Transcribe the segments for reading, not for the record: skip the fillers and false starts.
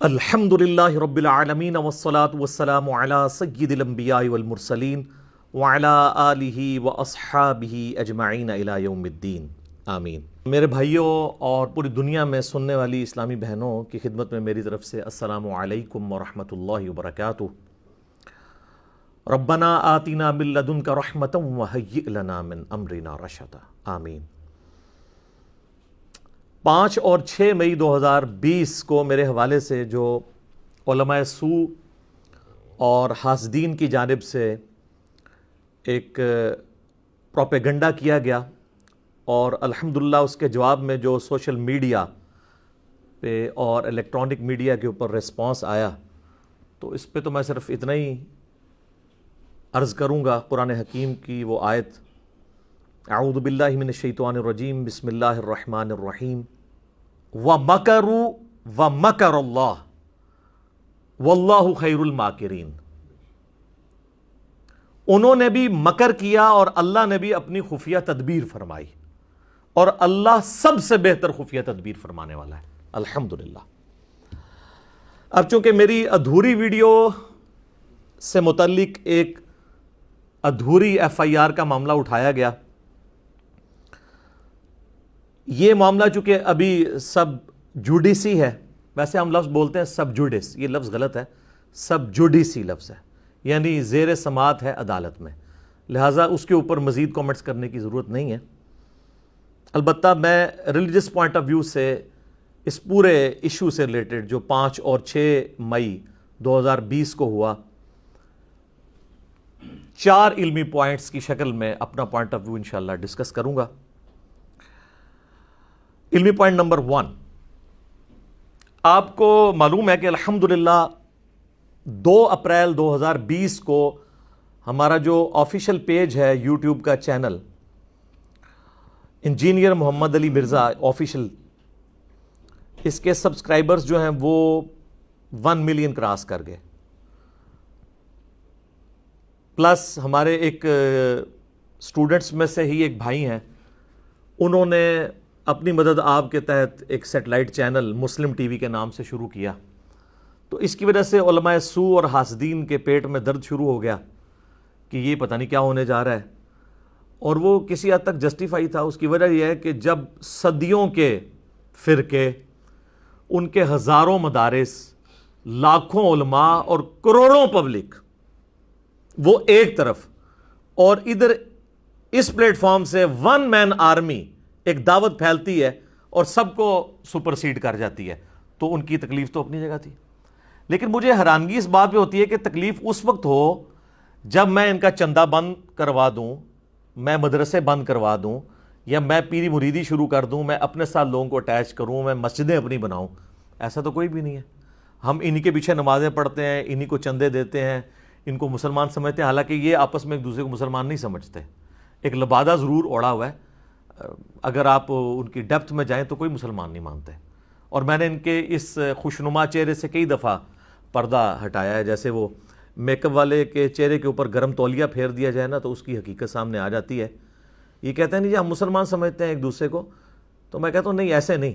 الحمدللہ رب العالمین والصلاة والسلام علی سید الانبیاء والمرسلین وعلی آلہ واصحابہ اجمعین الی یوم الدین آمین۔ میرے بھائیوں اور پوری دنیا میں سننے والی اسلامی بہنوں کی خدمت میں میری طرف سے السلام علیکم ورحمۃ اللہ وبرکاتہ۔ ربنا آتنا من لدنک رحمۃ وہیئ لنا من امرنا رشدا آمین۔ 5 اور 6 مئی 2020 کو میرے حوالے سے جو علماء سوء اور حاسدین کی جانب سے ایک پروپیگنڈا کیا گیا اور الحمدللہ اس کے جواب میں جو سوشل میڈیا پہ اور الیکٹرانک میڈیا کے اوپر ریسپانس آیا، تو اس پہ تو میں صرف اتنا ہی عرض کروں گا، قرآن حکیم کی وہ آیت اعوذ باللہ من الشیطان الرجیم بسم اللہ الرحمن الرحیم وَمَكَرُوا وَمَكَرَ اللَّهُ وَاللَّهُ خَيْرُ الْمَاكِرِينَ۔ انہوں نے بھی مکر کیا اور اللہ نے بھی اپنی خفیہ تدبیر فرمائی، اور اللہ سب سے بہتر خفیہ تدبیر فرمانے والا ہے الحمدللہ۔ اب چونکہ میری ادھوری ویڈیو سے متعلق ایک ادھوری FIR کا معاملہ اٹھایا گیا، یہ معاملہ چونکہ ابھی سب جوڈیسی ہے، ویسے ہم لفظ بولتے ہیں سب جوڈیس، یہ لفظ غلط ہے، سب جوڈیسی لفظ ہے، یعنی زیر سماعت ہے عدالت میں، لہٰذا اس کے اوپر مزید کومنٹس کرنے کی ضرورت نہیں ہے۔ البتہ میں ریلیجس پوائنٹ آف ویو سے اس پورے ایشو سے ریلیٹڈ جو 5 اور 6 مئی 2020 کو ہوا، 4 علمی پوائنٹس کی شکل میں اپنا پوائنٹ آف ویو انشاءاللہ ڈسکس کروں گا۔ علمی پوائنٹ نمبر 1، آپ کو معلوم ہے کہ الحمدللہ 2 اپریل 2020 کو ہمارا جو آفیشیل پیج ہے یوٹیوب کا چینل انجینئر محمد علی مرزا آفیشیل، اس کے سبسکرائبرز جو ہیں وہ 1 ملین کراس کر گئے، پلس ہمارے ایک سٹوڈنٹس میں سے ہی ایک بھائی ہیں، انہوں نے اپنی مدد آپ کے تحت ایک سیٹلائٹ چینل مسلم ٹی وی کے نام سے شروع کیا، تو اس کی وجہ سے علماء سوء اور حاسدین کے پیٹ میں درد شروع ہو گیا کہ یہ پتہ نہیں کیا ہونے جا رہا ہے، اور وہ کسی حد تک جسٹیفائی تھا۔ اس کی وجہ یہ ہے کہ جب صدیوں کے فرقے، ان کے ہزاروں مدارس، لاکھوں علماء اور کروڑوں پبلک وہ ایک طرف، اور ادھر اس پلیٹ فارم سے 1 مین آرمی ایک دعوت پھیلتی ہے اور سب کو سپرسیڈ کر جاتی ہے، تو ان کی تکلیف تو اپنی جگہ تھی۔ لیکن مجھے حیرانگی اس بات پہ ہوتی ہے کہ تکلیف اس وقت ہو جب میں ان کا چندہ بند کروا دوں، میں مدرسے بند کروا دوں، یا میں پیری مریدی شروع کر دوں، میں اپنے ساتھ لوگوں کو اٹیچ کروں، میں مسجدیں اپنی بناؤں۔ ایسا تو کوئی بھی نہیں ہے۔ ہم انہی کے پیچھے نمازیں پڑھتے ہیں، انہی کو چندے دیتے ہیں، ان کو مسلمان سمجھتے ہیں، حالانکہ یہ آپس میں ایک دوسرے کو مسلمان نہیں سمجھتے۔ ایک لبادہ ضرور اوڑا ہوا ہے، اگر آپ ان کی ڈیپتھ میں جائیں تو کوئی مسلمان نہیں مانتے، اور میں نے ان کے اس خوشنما چہرے سے کئی دفعہ پردہ ہٹایا ہے۔ جیسے وہ میک اپ والے کے چہرے کے اوپر گرم تولیہ پھیر دیا جائے نا تو اس کی حقیقت سامنے آ جاتی ہے۔ یہ کہتے ہیں نہیں جی ہم مسلمان سمجھتے ہیں ایک دوسرے کو، تو میں کہتا ہوں نہیں، ایسے نہیں۔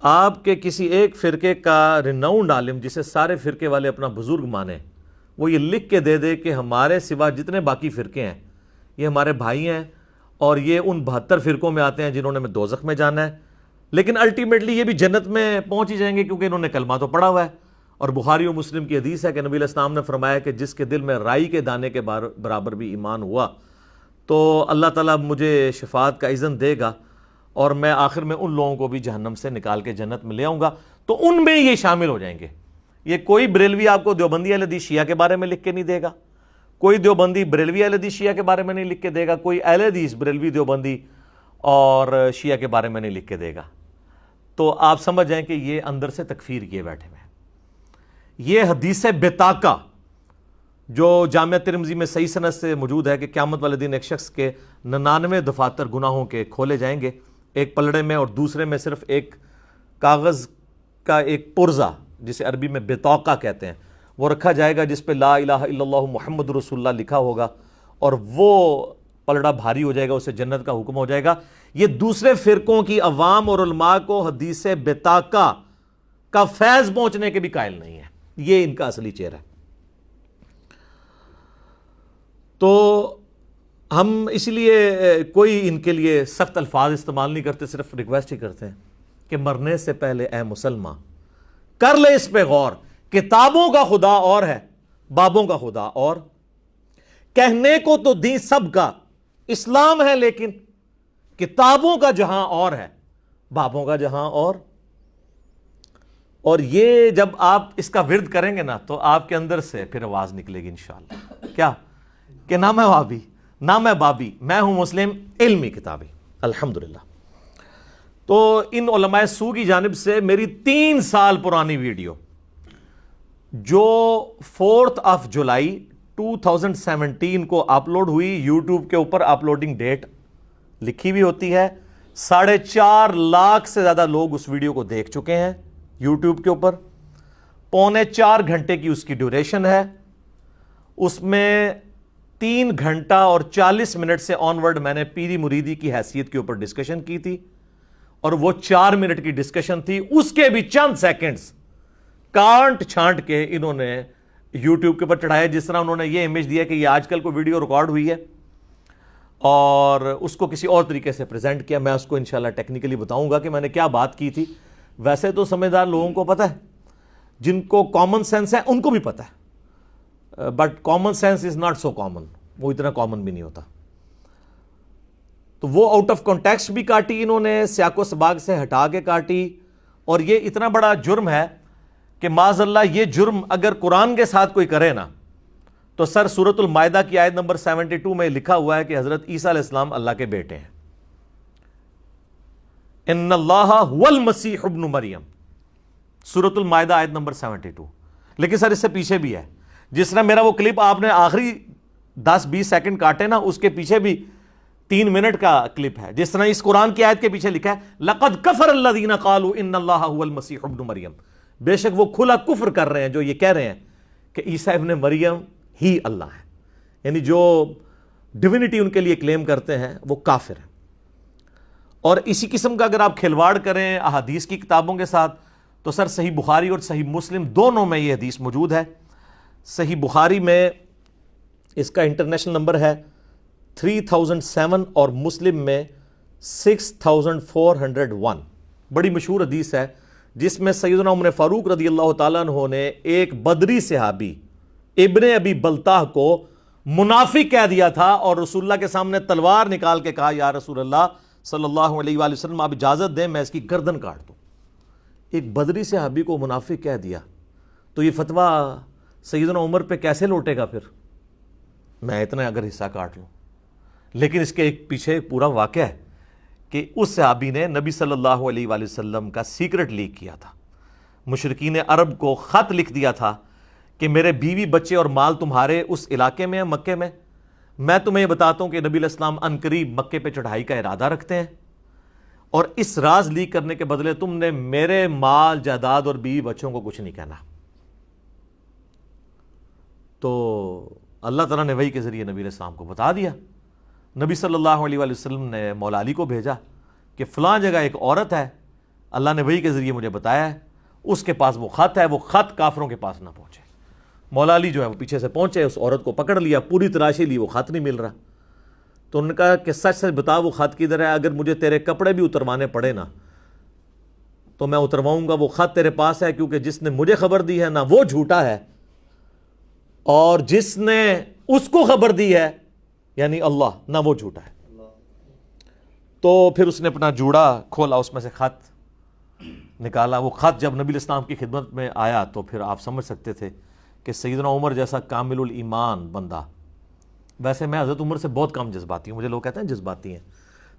آپ کے کسی ایک فرقے کا ریناؤنڈ عالم جسے سارے فرقے والے اپنا بزرگ مانیں، وہ یہ لکھ کے دے دے کہ ہمارے سوا جتنے باقی فرقے ہیں یہ ہمارے بھائی ہیں، اور یہ ان 72 فرقوں میں آتے ہیں جنہوں نے دوزخ میں جانا ہے، لیکن الٹیمیٹلی یہ بھی جنت میں پہنچ ہی جائیں گے کیونکہ انہوں نے کلمہ تو پڑھا ہوا ہے۔ اور بخاری و مسلم کی حدیث ہے کہ نبی علیہ السلام نے فرمایا کہ جس کے دل میں رائی کے دانے کے برابر بھی ایمان ہوا تو اللہ تعالیٰ مجھے شفاعت کا اذن دے گا، اور میں آخر میں ان لوگوں کو بھی جہنم سے نکال کے جنت میں لے آؤں گا، تو ان میں یہ شامل ہو جائیں گے۔ یہ کوئی بریلوی آپ کو دیوبندی اہل حدیث شیعہ کے بارے میں لکھ کے نہیں دے گا، کوئی دیوبندی بریلوی اہل حدیث شیعہ کے بارے میں نہیں لکھ کے دے گا، کوئی اہل حدیث بریلوی دیوبندی اور شیعہ کے بارے میں نہیں لکھ کے دے گا۔ تو آپ سمجھ جائیں کہ یہ اندر سے تکفیر کیے بیٹھے ہوئے ہیں۔ یہ حدیث بطاقہ جو جامعہ ترمذی میں صحیح سند سے موجود ہے کہ قیامت والے دن ایک شخص کے 99 دفاتر گناہوں کے کھولے جائیں گے، ایک پلڑے میں، اور دوسرے میں صرف ایک کاغذ کا ایک پرزہ جسے عربی میں بطاقہ کہتے ہیں وہ رکھا جائے گا، جس پہ لا الہ الا اللہ محمد رسول اللہ لکھا ہوگا، اور وہ پلڑا بھاری ہو جائے گا، اسے جنت کا حکم ہو جائے گا۔ یہ دوسرے فرقوں کی عوام اور علماء کو حدیث بطاقہ کا فیض پہنچنے کے بھی قائل نہیں ہے. یہ ان کا اصلی چہرہ ہے. تو ہم اس لیے کوئی ان کے لیے سخت الفاظ استعمال نہیں کرتے, صرف ریکویسٹ ہی کرتے ہیں کہ مرنے سے پہلے اے مسلمان کر لے اس پہ غور, کتابوں کا خدا اور ہے, بابوں کا خدا اور, کہنے کو تو دین سب کا اسلام ہے, لیکن کتابوں کا جہاں اور ہے, بابوں کا جہاں اور یہ جب آپ اس کا ورد کریں گے نا تو آپ کے اندر سے پھر آواز نکلے گی انشاءاللہ, کیا کہ نہ میں وہابی نہ میں بابی, میں ہوں مسلم علمی کتابی الحمدللہ. تو ان علماء سو کی جانب سے میری 3 سال پرانی ویڈیو جو 4 جولائی 2017 کو اپلوڈ ہوئی, یوٹیوب کے اوپر اپلوڈنگ ڈیٹ لکھی بھی ہوتی ہے, 4.5 لاکھ سے زیادہ لوگ اس ویڈیو کو دیکھ چکے ہیں یوٹیوب کے اوپر, 3.25 گھنٹے کی اس کی ڈیوریشن ہے, اس میں 3 گھنٹہ اور 40 منٹ سے آنورڈ میں نے پیری مریدی کی حیثیت کے اوپر ڈسکشن کی تھی, اور وہ 4 منٹ کی ڈسکشن تھی, اس کے بھی چند سیکنڈز کانٹ چھانٹ کے انہوں نے یوٹیوب کے اوپر چڑھایا, جس طرح انہوں نے یہ امیج دیا کہ یہ آج کل کو ویڈیو ریکارڈ ہوئی ہے اور اس کو کسی اور طریقے سے پریزنٹ کیا. میں اس کو انشاءاللہ ٹیکنیکلی بتاؤں گا کہ میں نے کیا بات کی تھی. ویسے تو سمجھدار لوگوں کو پتہ ہے, جن کو کامن سینس ہے ان کو بھی پتہ ہے, but common sense is not so common, وہ اتنا کامن بھی نہیں ہوتا. تو وہ آؤٹ آف کانٹیکسٹ بھی کاٹی انہوں نے, سیاق و سباق سے ہٹا کے کاٹی, اور یہ اتنا بڑا جرم ہے کہ معاذ اللہ یہ جرم اگر قرآن کے ساتھ کوئی کرے نا تو سر سورۃ المائدہ کی آیت نمبر 72 میں لکھا ہوا ہے کہ حضرت عیسیٰ علیہ السلام اللہ کے بیٹے ہیں, ان اللہ هو المسیح ابن مریم, سورۃ المائدہ آیت نمبر 72. لیکن سر اس سے پیچھے بھی ہے, جس طرح میرا وہ کلپ آپ نے آخری 10-20 سیکنڈ کاٹے نا, اس کے پیچھے بھی 3 منٹ کا کلپ ہے, جس طرح اس قرآن کی آیت کے پیچھے لکھا ہے لَقَدْ كَفَرَ الَّذِينَ قَالُوا إِنَّ اللَّهَ هُوَ الْمَسِيحُ ابْنُ مریم, بے شک وہ کھلا کفر کر رہے ہیں جو یہ کہہ رہے ہیں کہ عیسیٰ ابن مریم ہی اللہ ہے, یعنی جو ڈیوینٹی ان کے لیے کلیم کرتے ہیں وہ کافر ہیں. اور اسی قسم کا اگر آپ کھلواڑ کریں احادیث کی کتابوں کے ساتھ تو سر صحیح بخاری اور صحیح مسلم دونوں میں یہ حدیث موجود ہے. صحیح بخاری میں اس کا انٹرنیشنل نمبر ہے 3007 اور مسلم میں 6401, بڑی مشہور حدیث ہے, جس میں سیدنا عمر فاروق رضی اللہ تعالیٰ عنہ نے ایک بدری صحابی ابن ابی بلتاہ کو منافق کہہ دیا تھا, اور رسول اللہ کے سامنے تلوار نکال کے کہا یا رسول اللہ صلی اللہ علیہ وآلہ وسلم آپ اجازت دیں میں اس کی گردن کاٹ دوں. ایک بدری صحابی کو منافق کہہ دیا تو یہ فتویٰ سیدنا عمر پہ کیسے لوٹے گا پھر, میں اتنا اگر حصہ کاٹ لوں. لیکن اس کے ایک پیچھے پورا واقعہ ہے کہ اس صحابی نے نبی صلی اللہ علیہ وآلہ وسلم کا سیکرٹ لیک کیا تھا, مشرکین عرب کو خط لکھ دیا تھا کہ میرے بیوی بچے اور مال تمہارے اس علاقے میں ہیں مکے میں تمہیں یہ بتاتا ہوں کہ نبی علیہ السلام عنقریب مکے پہ چڑھائی کا ارادہ رکھتے ہیں, اور اس راز لیک کرنے کے بدلے تم نے میرے مال جائیداد اور بیوی بچوں کو کچھ نہیں کہنا. تو اللہ تعالیٰ نے وحی کے ذریعے نبی علیہ السلام کو بتا دیا. نبی صلی اللہ علیہ وآلہ وسلم نے مولا علی کو بھیجا کہ فلاں جگہ ایک عورت ہے, اللہ نے وحی کے ذریعے مجھے بتایا ہے, اس کے پاس وہ خط ہے, وہ خط کافروں کے پاس نہ پہنچے. مولا علی جو ہے وہ پیچھے سے پہنچے, اس عورت کو پکڑ لیا, پوری تلاشی لی, وہ خط نہیں مل رہا. تو انہوں نے کہا کہ سچ سچ بتا وہ خط کدھر ہے, اگر مجھے تیرے کپڑے بھی اتروانے پڑے نا تو میں اترواؤں گا, وہ خط تیرے پاس ہے, کیونکہ جس نے مجھے خبر دی ہے نہ وہ جھوٹا ہے, اور جس نے اس کو خبر دی ہے یعنی اللہ نہ وہ جھوٹا ہے. تو پھر اس نے اپنا جوڑا کھولا, اس میں سے خط نکالا. وہ خط جب نبی الاسلام کی خدمت میں آیا تو پھر آپ سمجھ سکتے تھے کہ سیدنا عمر جیسا کامل الایمان بندہ, ویسے میں حضرت عمر سے بہت کم جذباتی ہوں, مجھے لوگ کہتے ہیں جذباتی ہیں.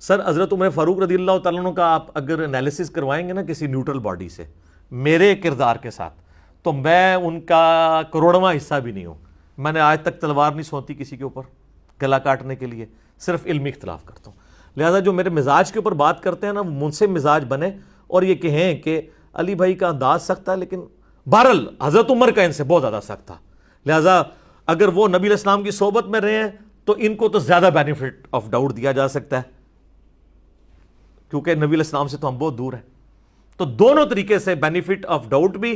سر حضرت عمر فاروق رضی اللہ تعالیٰ عنہ کا آپ اگر انالیسس کروائیں گے نا کسی نیوٹرل باڈی سے میرے کردار کے ساتھ, تو میں ان کا کروڑواں حصہ بھی نہیں ہوں. میں نے آج تک تلوار نہیں سونتی کسی کے اوپر گلا کاٹنے کے لیے, صرف علمی اختلاف کرتا ہوں. لہذا جو میرے مزاج کے اوپر بات کرتے ہیں نا وہ منصف مزاج بنے اور یہ کہیں کہ علی بھائی کا انداز سخت ہے, لیکن بہرحال حضرت عمر کا ان سے بہت زیادہ سخت تھا. لہذا اگر وہ نبی علیہ السلام کی صحبت میں رہے ہیں تو ان کو تو زیادہ بینیفٹ آف ڈاؤٹ دیا جا سکتا ہے, کیونکہ نبی علیہ السلام سے تو ہم بہت دور ہیں. تو دونوں طریقے سے بینیفٹ آف ڈاؤٹ بھی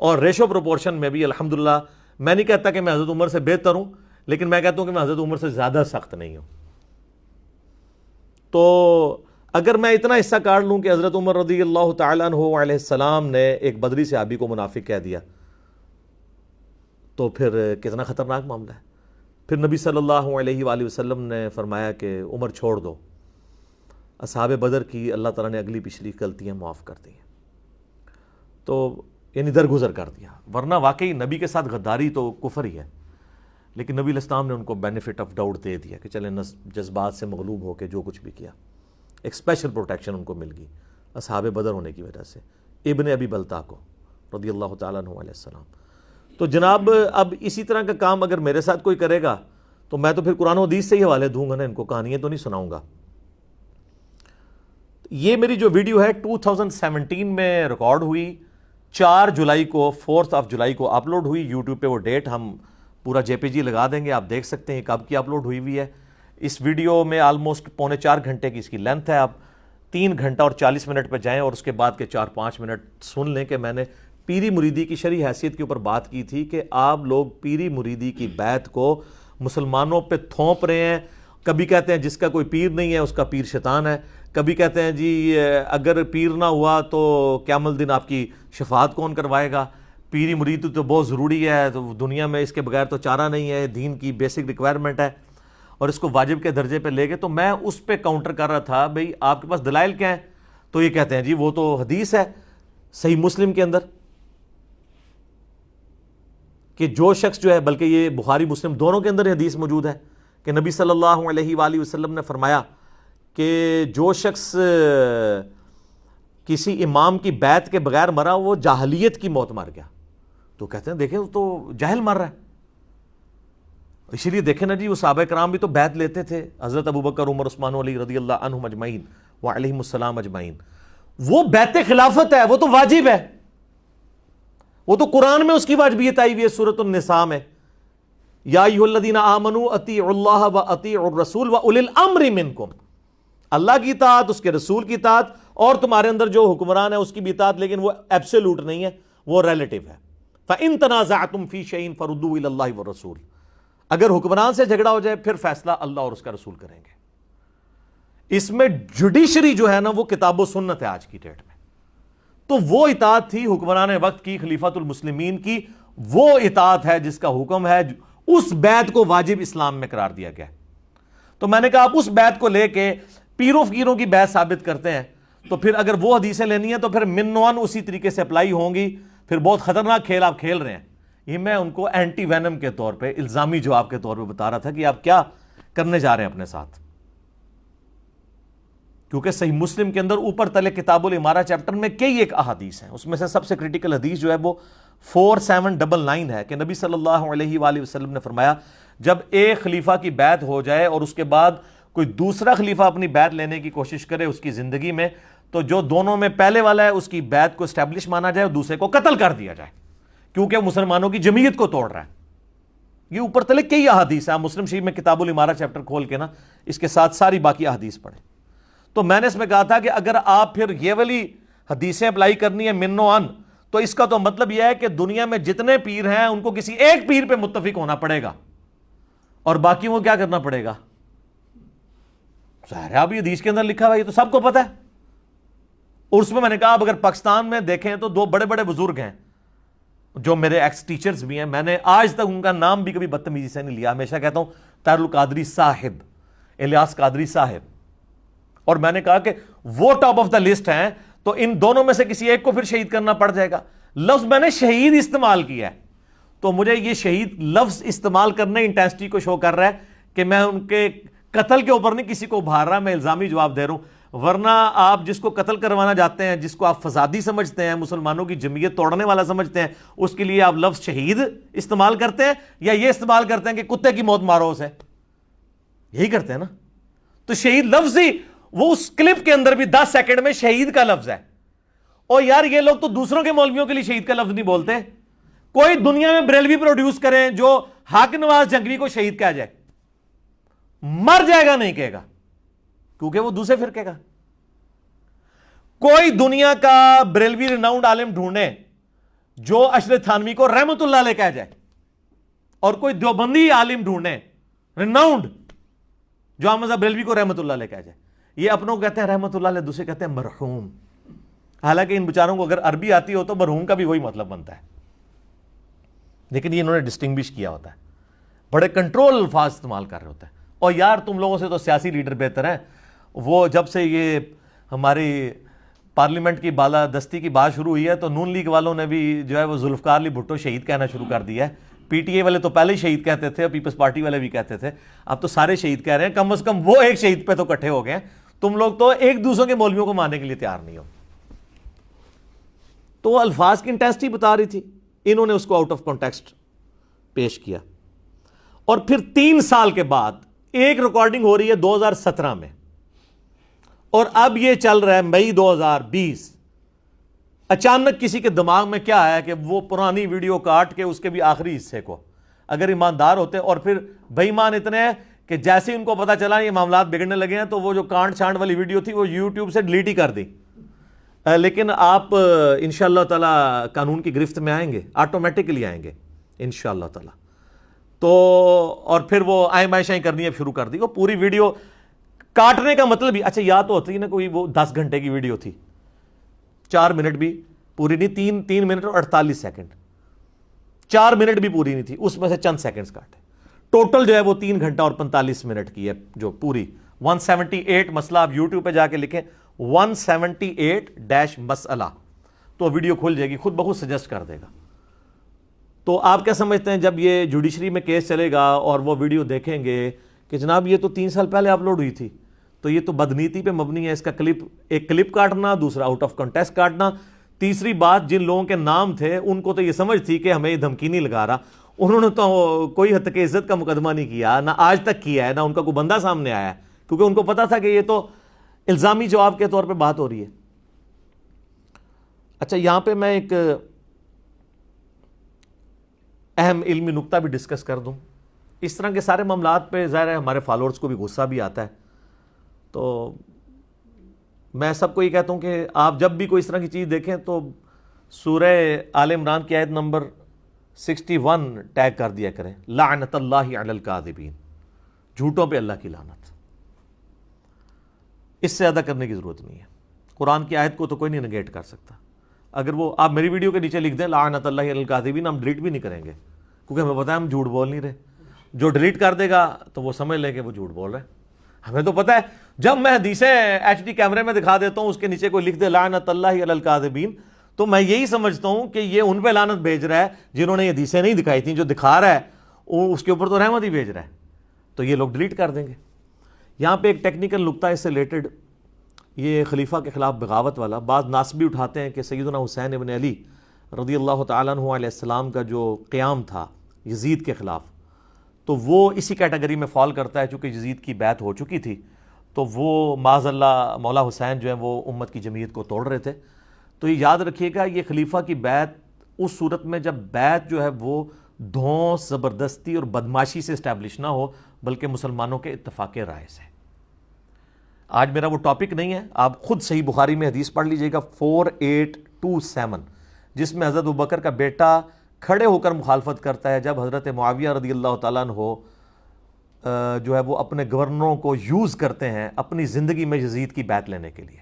اور ریشو پروپورشن میں بھی الحمدللہ. میں نہیں کہتا کہ میں حضرت عمر سے بہتر ہوں, لیکن میں کہتا ہوں کہ میں حضرت عمر سے زیادہ سخت نہیں ہوں. تو اگر میں اتنا حصہ کاٹ لوں کہ حضرت عمر رضی اللہ تعالیٰ عنہ علیہ السلام نے ایک بدری صحابی کو منافق کہہ دیا, تو پھر کتنا خطرناک معاملہ ہے. پھر نبی صلی اللہ علیہ وآلہ وسلم نے فرمایا کہ عمر چھوڑ دو, اصحاب بدر کی اللہ تعالیٰ نے اگلی پچھلی غلطیاں معاف کر دی ہیں. تو یعنی درگزر کر دیا, ورنہ واقعی نبی کے ساتھ غداری تو کفر ہی ہے. لیکن نبی علیہ السلام نے ان کو بینیفٹ آف ڈاؤٹ دے دیا کہ چلیں جذبات سے مغلوب ہو کے جو کچھ بھی کیا, ایک اسپیشل پروٹیکشن ان کو مل گئی اصحاب بدر ہونے کی وجہ سے, ابن ابی بلتا کو رضی اللہ تعالیٰ عنہ علیہ السلام. تو جناب اب اسی طرح کا کام اگر میرے ساتھ کوئی کرے گا تو میں تو پھر قرآن و حدیث سے ہی حوالے دوں گا نا, ان کو کہانیاں تو نہیں سناؤں گا. یہ میری جو ویڈیو ہے 2017 میں ریکارڈ ہوئی, 4 جولائی کو 4 جولائی کو اپلوڈ ہوئی. یوٹیوب پہ وہ ڈیٹ ہم پورا جے پی جی لگا دیں گے, آپ دیکھ سکتے ہیں کب کی اپلوڈ ہوئی ہے. اس ویڈیو میں آلموسٹ 3.25 گھنٹے کی اس کی لینتھ ہے. آپ 3 گھنٹہ اور 40 منٹ پہ جائیں اور اس کے بعد کے 4-5 منٹ سن لیں کہ میں نے پیری مریدی کی شرعی حیثیت کے اوپر بات کی تھی کہ آپ لوگ پیری مریدی کی بیعت کو مسلمانوں پہ تھوپ رہے ہیں. کبھی کہتے ہیں جس کا کوئی پیر نہیں ہے اس کا پیر شیطان ہے, کبھی کہتے ہیں جی اگر پیر نہ ہوا تو قیامت الدین آپ کی شفاعت کون کروائے گا, پیری مریدی تو بہت ضروری ہے, تو دنیا میں اس کے بغیر تو چارہ نہیں ہے, دین کی بیسک ریکوائرمنٹ ہے, اور اس کو واجب کے درجے پہ لے گئے. تو میں اس پہ کاؤنٹر کر رہا تھا بھئی آپ کے پاس دلائل کیا ہیں؟ تو یہ کہتے ہیں جی وہ تو حدیث ہے صحیح مسلم کے اندر کہ جو شخص جو ہے, بلکہ یہ بخاری مسلم دونوں کے اندر حدیث موجود ہے کہ نبی صلی اللہ علیہ وآلہ وسلم نے فرمایا کہ جو شخص کسی امام کی بیعت کے بغیر مرا وہ جاہلیت کی موت مر گیا. تو کہتے ہیں دیکھیں تو جاہل مر رہا ہے. اسی لیے دیکھیں نا جی وہ صحابہ کرام بھی تو بیعت لیتے تھے, حضرت ابوبکر عمر عثمان علی رضی اللہ عنہم اجمعین وعلیہم السلام اجمعین. وہ بیعت خلافت ہے, وہ تو واجب ہے, وہ تو قرآن میں اس کی واجبیت آئی ہوئی ہے سورۃ النساء میں, یا ایھا الذین آمنوا اطیعوا اللہ واطیعوا الرسول واولی الامر منکم. اللہ کی اطاعت, اس کے رسول کی اطاعت, اور تمہارے اندر جو حکمران ہے اس کی بھی اطاعت, لیکن وہ ایبسولوٹ نہیں ہے, وہ ریلیٹیو ہے. فَإِن تَنَازَعْتُمْ فِي شَيْءٍ فَرُدُّوهُ إِلَى اللَّهِ وَالرَّسُولِ. اگر حکمران سے جھگڑا ہو جائے پھر فیصلہ اللہ اور اس کا رسول کریں گے. اس میں جوڈیشری جو ہے نا وہ کتاب و سنت ہے آج کی ڈیٹ میں. تو وہ اطاعت تھی حکمران وقت کی, خلیفۃ المسلمین کی, وہ اطاعت ہے جس کا حکم ہے, اس بیعت کو واجب اسلام میں قرار دیا گیا. تو میں نے کہا آپ اس بیعت کو لے کے پیروں فقیروں کی بیعت ثابت کرتے ہیں, تو پھر اگر وہ حدیثیں لینی ہیں تو پھر منوان اسی طریقے سے اپلائی ہوں گی. پھر بہت خطرناک کھیل آپ کھیل رہے ہیں. یہ میں ان کو اینٹی وینم کے طور پہ, الزامی جواب کے طور پہ بتا رہا تھا کہ آپ کیا کرنے جا رہے ہیں اپنے ساتھ. کیونکہ صحیح مسلم کے اندر اوپر تلے کتاب الامارہ چیپٹر میں کئی ایک احادیث ہیں, اس میں سے سب سے کریٹیکل حدیث جو ہے وہ 4799 ہے کہ نبی صلی اللہ علیہ وآلہ وسلم نے فرمایا جب ایک خلیفہ کی بیعت ہو جائے اور اس کے بعد کوئی دوسرا خلیفہ اپنی بیعت لینے کی کوشش کرے اس کی زندگی میں, تو جو دونوں میں پہلے والا ہے اس کی بیعت کو اسٹیبلش مانا جائے اور دوسرے کو قتل کر دیا جائے, کیونکہ مسلمانوں کی جمعیت کو توڑ رہا ہے. یہ اوپر تلے کئی احادیث ہیں, مسلم شریف میں کتاب الامارہ چیپٹر کھول کے نا اس کے ساتھ ساری باقی احادیث پڑھیں. تو میں نے اس میں کہا تھا کہ اگر آپ پھر یہ والی حدیثیں اپلائی کرنی ہے من و ان, تو اس کا تو مطلب یہ ہے کہ دنیا میں جتنے پیر ہیں ان کو کسی ایک پیر پہ متفق ہونا پڑے گا اور باقیوں کو کیا کرنا پڑے گا. ظاہر ہے ابھی حدیث کے اندر لکھا ہوا, یہ تو سب کو پتہ ہے. اور اس میں نے کہا اگر پاکستان میں دیکھیں تو 2 بڑے بڑے بزرگ ہیں جو میرے ایکس ٹیچرز بھی ہیں, میں نے آج تک ان کا نام بھی کبھی بدتمیزی سے نہیں لیا. ہمیشہ کہتا ہوں طاہر القادری صاحب, الیاس قادری صاحب, اور میں نے کہا کہ وہ ٹاپ آف دا لسٹ ہیں, تو ان دونوں میں سے کسی ایک کو پھر شہید کرنا پڑ جائے گا. لفظ میں نے شہید استعمال کیا ہے, تو مجھے یہ شہید لفظ استعمال کرنے انٹینسٹی کو شو کر رہا ہے کہ میں ان کے قتل کے اوپر نہیں کسی کو ابھار رہا, میں الزامی جواب دے رہا ہوں. ورنہ آپ جس کو قتل کروانا چاہتے ہیں, جس کو آپ فسادی سمجھتے ہیں, مسلمانوں کی جمعیت توڑنے والا سمجھتے ہیں, اس کے لیے آپ لفظ شہید استعمال کرتے ہیں یا یہ استعمال کرتے ہیں کہ کتے کی موت مارو اسے, یہی کرتے ہیں نا. تو شہید لفظ ہی وہ اس کلپ کے اندر بھی 10 سیکنڈ میں شہید کا لفظ ہے. اور یار یہ لوگ تو دوسروں کے مولویوں کے لیے شہید کا لفظ نہیں بولتے. کوئی دنیا میں بریلوی پروڈیوس کریں جو حق نواز جنگوی کو شہید کہا جائے, مر جائے گا نہیں کہے گا, کیونکہ وہ دوسرے فرقے کا. کوئی دنیا کا بریلوی ریناؤنڈ عالم ڈھونڈے جو اشرف تھانوی کو رحمت اللہ علیہ کہہ جائے، اور کوئی دیوبندی عالم ڈھونڈے ریناؤنڈ جو احمد بریلوی کو رحمت اللہ علیہ کہہ جائے. یہ اپنوں کو کہتے ہیں رحمت اللہ علیہ، دوسرے کہتے ہیں مرحوم. حالانکہ ان بیچاروں کو اگر عربی آتی ہو تو مرحوم کا بھی وہی مطلب بنتا ہے، لیکن یہ انہوں نے ڈسٹنگوش کیا ہوتا ہے، بڑے کنٹرول الفاظ استعمال کر رہے ہوتے ہیں. اور یار تم لوگوں سے تو سیاسی لیڈر بہتر ہیں. وہ جب سے یہ ہماری پارلیمنٹ کی بالادستی کی بات شروع ہوئی ہے تو نون لیگ والوں نے بھی جو ہے وہ ذوالفقار علی بھٹو شہید کہنا شروع کر دیا ہے. پی ٹی اے والے تو پہلے ہی شہید کہتے تھے، پیپلز پارٹی والے بھی کہتے تھے، اب تو سارے شہید کہہ رہے ہیں. کم از کم وہ ایک شہید پہ تو اکٹھے ہو گئے ہیں. تم لوگ تو ایک دوسروں کے مولویوں کو ماننے کے لیے تیار نہیں ہو. تو الفاظ کی انٹینسٹی بتا رہی تھی، انہوں نے اس کو آؤٹ آف کانٹیکسٹ پیش کیا. اور پھر 3 سال کے بعد ایک ریکارڈنگ ہو رہی ہے 2017 میں، اور اب یہ چل رہا ہے مئی 2020. اچانک کسی کے دماغ میں کیا آیا کہ وہ پرانی ویڈیو کاٹ کے اس کے بھی آخری حصے کو، اگر ایماندار ہوتے اور پھر بے ایمان اتنے ہیں کہ جیسے ان کو پتا چلا یہ معاملات بگڑنے لگے ہیں تو وہ جو کانٹ چھانٹ والی ویڈیو تھی وہ یوٹیوب سے ڈیلیٹ ہی کر دی. لیکن آپ انشاءاللہ تعالی قانون کی گرفت میں آئیں گے، آٹومیٹکلی آئیں گے انشاءاللہ تعالی. تو اور پھر وہ آئیں کرنی اب شروع کر دی. وہ پوری ویڈیو کاٹنے کا مطلب ہی اچھا یا تو ہوتی نا کوئی وہ 10 گھنٹے کی ویڈیو تھی، 4 منٹ بھی پوری نہیں، 3 منٹ اور 48 سیکنڈ، 4 منٹ بھی پوری نہیں تھی، اس میں سے چند سیکنڈز کاٹے. ٹوٹل جو ہے وہ 3 گھنٹہ اور 45 منٹ کی ہے جو پوری 178 مسئلہ. آپ یوٹیوب پہ جا کے لکھیں 178 مسئلہ تو ویڈیو کھل جائے گی، خود بخود سجیسٹ کر دے گا. تو آپ کیا سمجھتے ہیں جب یہ جوڈیشری میں کیس چلے گا اور وہ ویڈیو دیکھیں گے کہ جناب یہ تو 3 سال پہلے اپلوڈ ہوئی تھی، تو یہ تو بدنیتی پہ مبنی ہے. اس کا ایک کلپ کاٹنا، دوسرا آؤٹ آف کنٹیکسٹ کاٹنا، تیسری بات جن لوگوں کے نام تھے ان کو تو یہ سمجھ تھی کہ ہمیں یہ دھمکی نہیں لگا رہا. انہوں نے تو کوئی حد تک عزت کا مقدمہ نہیں کیا، نہ آج تک کیا ہے، نہ ان کا کوئی بندہ سامنے آیا ہے، کیونکہ ان کو پتا تھا کہ یہ تو الزامی جواب کے طور پہ بات ہو رہی ہے. اچھا یہاں پہ میں ایک اہم علمی نکتہ بھی ڈسکس کر دوں. اس طرح کے سارے معاملات پہ ظاہر ہے ہمارے فالوورز کو بھی غصہ بھی آتا ہے. تو میں سب کو یہ کہتا ہوں کہ آپ جب بھی کوئی اس طرح کی چیز دیکھیں تو سورہ آل عمران کی آیت نمبر 61 ٹیگ کر دیا کریں، لعنت اللہ علی الکاذبین، جھوٹوں پہ اللہ کی لعنت. اس سے زیادہ کرنے کی ضرورت نہیں ہے. قرآن کی آیت کو تو کوئی نہیں نگیٹ کر سکتا. اگر وہ آپ میری ویڈیو کے نیچے لکھ دیں لعنت اللہ علی الکاذبین، ہم ڈیلیٹ بھی نہیں کریں گے کیونکہ ہمیں پتہ ہے ہم جھوٹ بول نہیں رہے. جو ڈیلیٹ کر دے گا تو وہ سمجھ لے کہ وہ جھوٹ بول رہے ہیں. ہمیں تو پتہ ہے جب میں حدیثیں ایچ ڈی کیمرے میں دکھا دیتا ہوں اس کے نیچے کوئی لکھ دے لعنت اللہ علی الکاذبین تو میں یہی سمجھتا ہوں کہ یہ ان پہ لعنت بھیج رہا ہے جنہوں نے یہ حدیثیں نہیں دکھائی تھیں. جو دکھا رہا ہے وہ اس کے اوپر تو رحمت ہی بھیج رہا ہے، تو یہ لوگ ڈیلیٹ کر دیں گے. یہاں پہ ایک ٹیکنیکل نکتہ اس سے ریلیٹڈ، یہ خلیفہ کے خلاف بغاوت والا. بعض ناسبی اٹھاتے ہیں کہ سیدنا حسین ابن علی رضی اللہ تعالیٰ عنہ علیہ السلام کا جو قیام تھا یزید کے خلاف، تو وہ اسی کیٹیگری میں فال کرتا ہے. چونکہ یزید کی بیعت ہو چکی تھی تو وہ معاذ اللہ مولا حسین جو ہیں وہ امت کی جمعیت کو توڑ رہے تھے. تو یہ یاد رکھیے گا یہ خلیفہ کی بیعت اس صورت میں جب بیعت جو ہے وہ دھونس، زبردستی اور بدماشی سے اسٹیبلش نہ ہو بلکہ مسلمانوں کے اتفاق رائے سے. آج میرا وہ ٹاپک نہیں ہے، آپ خود صحیح بخاری میں حدیث پڑھ لیجئے گا 4827 جس میں حضرت ابوبکر کا بیٹا کھڑے ہو کر مخالفت کرتا ہے جب حضرت معاویہ رضی اللہ تعالیٰ عنہ جو ہے وہ اپنے گورنروں کو یوز کرتے ہیں اپنی زندگی میں یزید کی بیعت لینے کے لیے.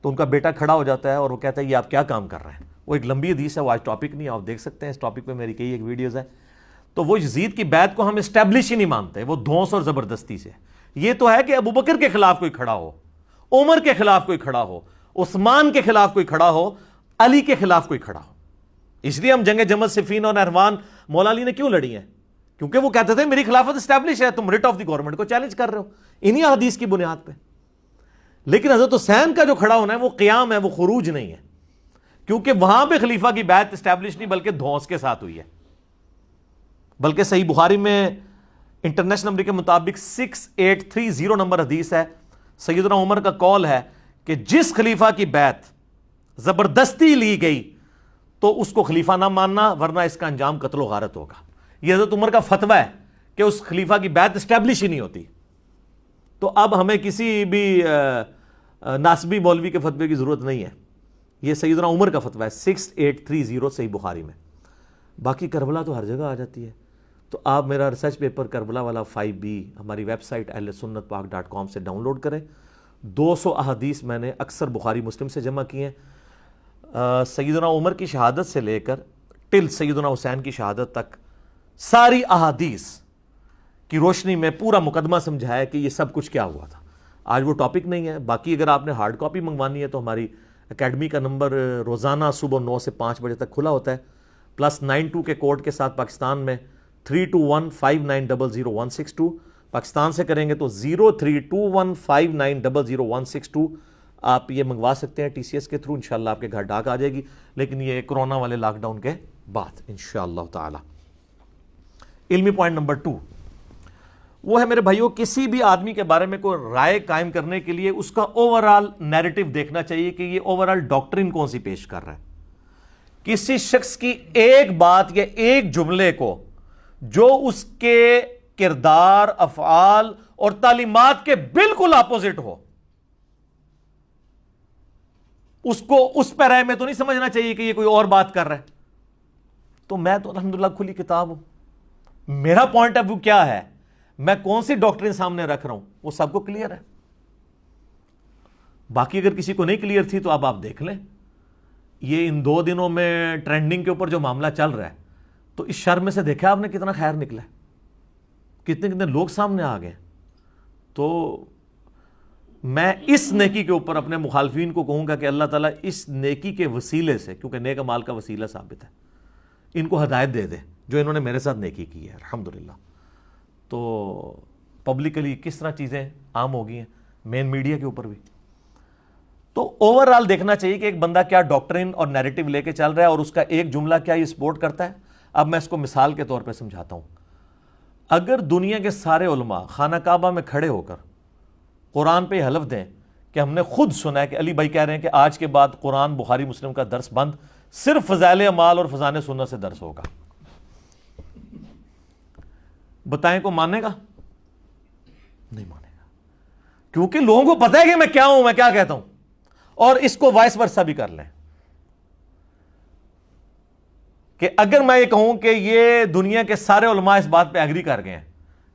تو ان کا بیٹا کھڑا ہو جاتا ہے اور وہ کہتا ہے یہ آپ کیا کام کر رہے ہیں. وہ ایک لمبی حدیث ہے، وہ آج ٹاپک نہیں، آپ دیکھ سکتے ہیں، اس ٹاپک پہ میری کئی ایک ویڈیوز ہیں. تو وہ یزید کی بیعت کو ہم اسٹیبلش ہی نہیں مانتے، وہ دھونس اور زبردستی سے. یہ تو ہے کہ ابوبکر کے خلاف کوئی کھڑا ہو، عمر کے خلاف کوئی کھڑا ہو، عثمان کے خلاف کوئی کھڑا ہو، علی کے خلاف کوئی کھڑا ہو. اس لیے ہم جنگ جمل صفین اور نہروان مولا علی نے کیوں لڑی ہیں؟ کیونکہ وہ کہتے تھے میری خلافت اسٹیبلش ہے، تم ریٹ آف دی گورنمنٹ کو چیلنج کر رہے ہو انہی حدیث کی بنیاد پہ. لیکن حضرت حسین کا جو کھڑا ہونا ہے وہ قیام ہے، وہ خروج نہیں ہے، کیونکہ وہاں پہ خلیفہ کی بیعت اسٹیبلش نہیں بلکہ دھونس کے ساتھ ہوئی ہے. بلکہ صحیح بخاری میں انٹرنیشنل نمبر کے مطابق 6830 نمبر حدیث ہے، سیدنا عمر کا قول ہے کہ جس خلیفہ کی بیعت زبردستی لی گئی تو اس کو خلیفہ نہ ماننا ورنہ اس کا انجام قتل و غارت ہوگا. یہ حضرت عمر کا فتویٰ ہے کہ اس خلیفہ کی بیعت اسٹیبلش ہی نہیں ہوتی. تو اب ہمیں کسی بھی ناسبی مولوی کے فتوے کی ضرورت نہیں ہے، یہ سیدنا عمر کا فتویٰ ہے 6830 صحیح بخاری میں. باقی کربلا تو ہر جگہ آ جاتی ہے. تو آپ میرا ریسرچ پیپر کربلا والا 5B ہماری ویب سائٹ ahlsunnatpak.com سے ڈاؤن لوڈ کریں. 200 احادیث میں نے اکثر بخاری مسلم سے جمع کیے ہیں. سیدنا عمر کی شہادت سے لے کر ٹل سیدنا حسین کی شہادت تک ساری احادیث کی روشنی میں پورا مقدمہ سمجھایا کہ یہ سب کچھ کیا ہوا تھا. آج وہ ٹاپک نہیں ہے. باقی اگر آپ نے ہارڈ کاپی منگوانی ہے تو ہماری اکیڈمی کا نمبر روزانہ صبح 9 سے 5 بجے تک کھلا ہوتا ہے. +92 کے کوڈ کے ساتھ پاکستان میں 3215900162. پاکستان سے کریں گے تو 032159000162. آپ یہ منگوا سکتے ہیں TCS کے تھرو. انشاءاللہ آپ کے گھر ڈاک آ جائے گی، لیکن یہ کرونا والے لاک ڈاؤن کے بعد انشاءاللہ تعالی. علمی پوائنٹ نمبر 2 وہ ہے میرے بھائیوں، کسی بھی آدمی کے بارے میں کوئی رائے قائم کرنے کے لیے اس کا اوورآل نیریٹو دیکھنا چاہیے کہ یہ اوورآل ڈاکٹرن کون سی پیش کر رہا ہے. کسی شخص کی ایک بات یا ایک جملے کو جو اس کے کردار، افعال اور تعلیمات کے بالکل اپوزٹ ہو، اس کو اس پیرے میں تو نہیں سمجھنا چاہیے کہ یہ کوئی اور بات کر رہا ہے. تو میں تو الحمدللہ کھلی کتاب ہوں. میرا پوائنٹ آف ویو کیا ہے، میں کون سی ڈاکٹرین سامنے رکھ رہا ہوں، وہ سب کو کلیئر ہے. باقی اگر کسی کو نہیں کلیئر تھی تو اب آپ دیکھ لیں. یہ ان 2 دنوں میں ٹرینڈنگ کے اوپر جو معاملہ چل رہا ہے، تو اس شر میں سے دیکھا آپ نے کتنا خیر نکلا ہے، کتنے لوگ سامنے آ گئے. تو میں اس نیکی کے اوپر اپنے مخالفین کو کہوں گا کہ اللہ تعالیٰ اس نیکی کے وسیلے سے، کیونکہ نیک اعمال کا وسیلہ ثابت ہے، ان کو ہدایت دے دے جو انہوں نے میرے ساتھ نیکی کی ہے الحمدللہ. تو پبلکلی کس طرح چیزیں عام ہو گئی ہیں، مین میڈیا کے اوپر بھی. تو اوورآل دیکھنا چاہیے کہ ایک بندہ کیا ڈاکٹرن اور نیریٹو لے کے چل رہا ہے اور اس کا ایک جملہ کیا یہ سپورٹ کرتا ہے. اب میں اس کو مثال کے طور پہ سمجھاتا ہوں. اگر دنیا کے سارے علماء خانہ کعبہ میں کھڑے ہو کر قرآن پہ حلف دیں کہ ہم نے خود سنا ہے کہ علی بھائی کہہ رہے ہیں کہ آج کے بعد قرآن بخاری مسلم کا درس بند، صرف فضائل اعمال اور فضائل سنت سے درس ہوگا، بتائیں کو مانے گا؟ نہیں مانے گا، کیونکہ لوگوں کو پتہ ہے کہ میں کیا ہوں، میں کیا کہتا ہوں. اور اس کو وائس ورسا بھی کر لیں کہ اگر میں یہ کہوں کہ یہ دنیا کے سارے علماء اس بات پہ ایگری کر گئے ہیں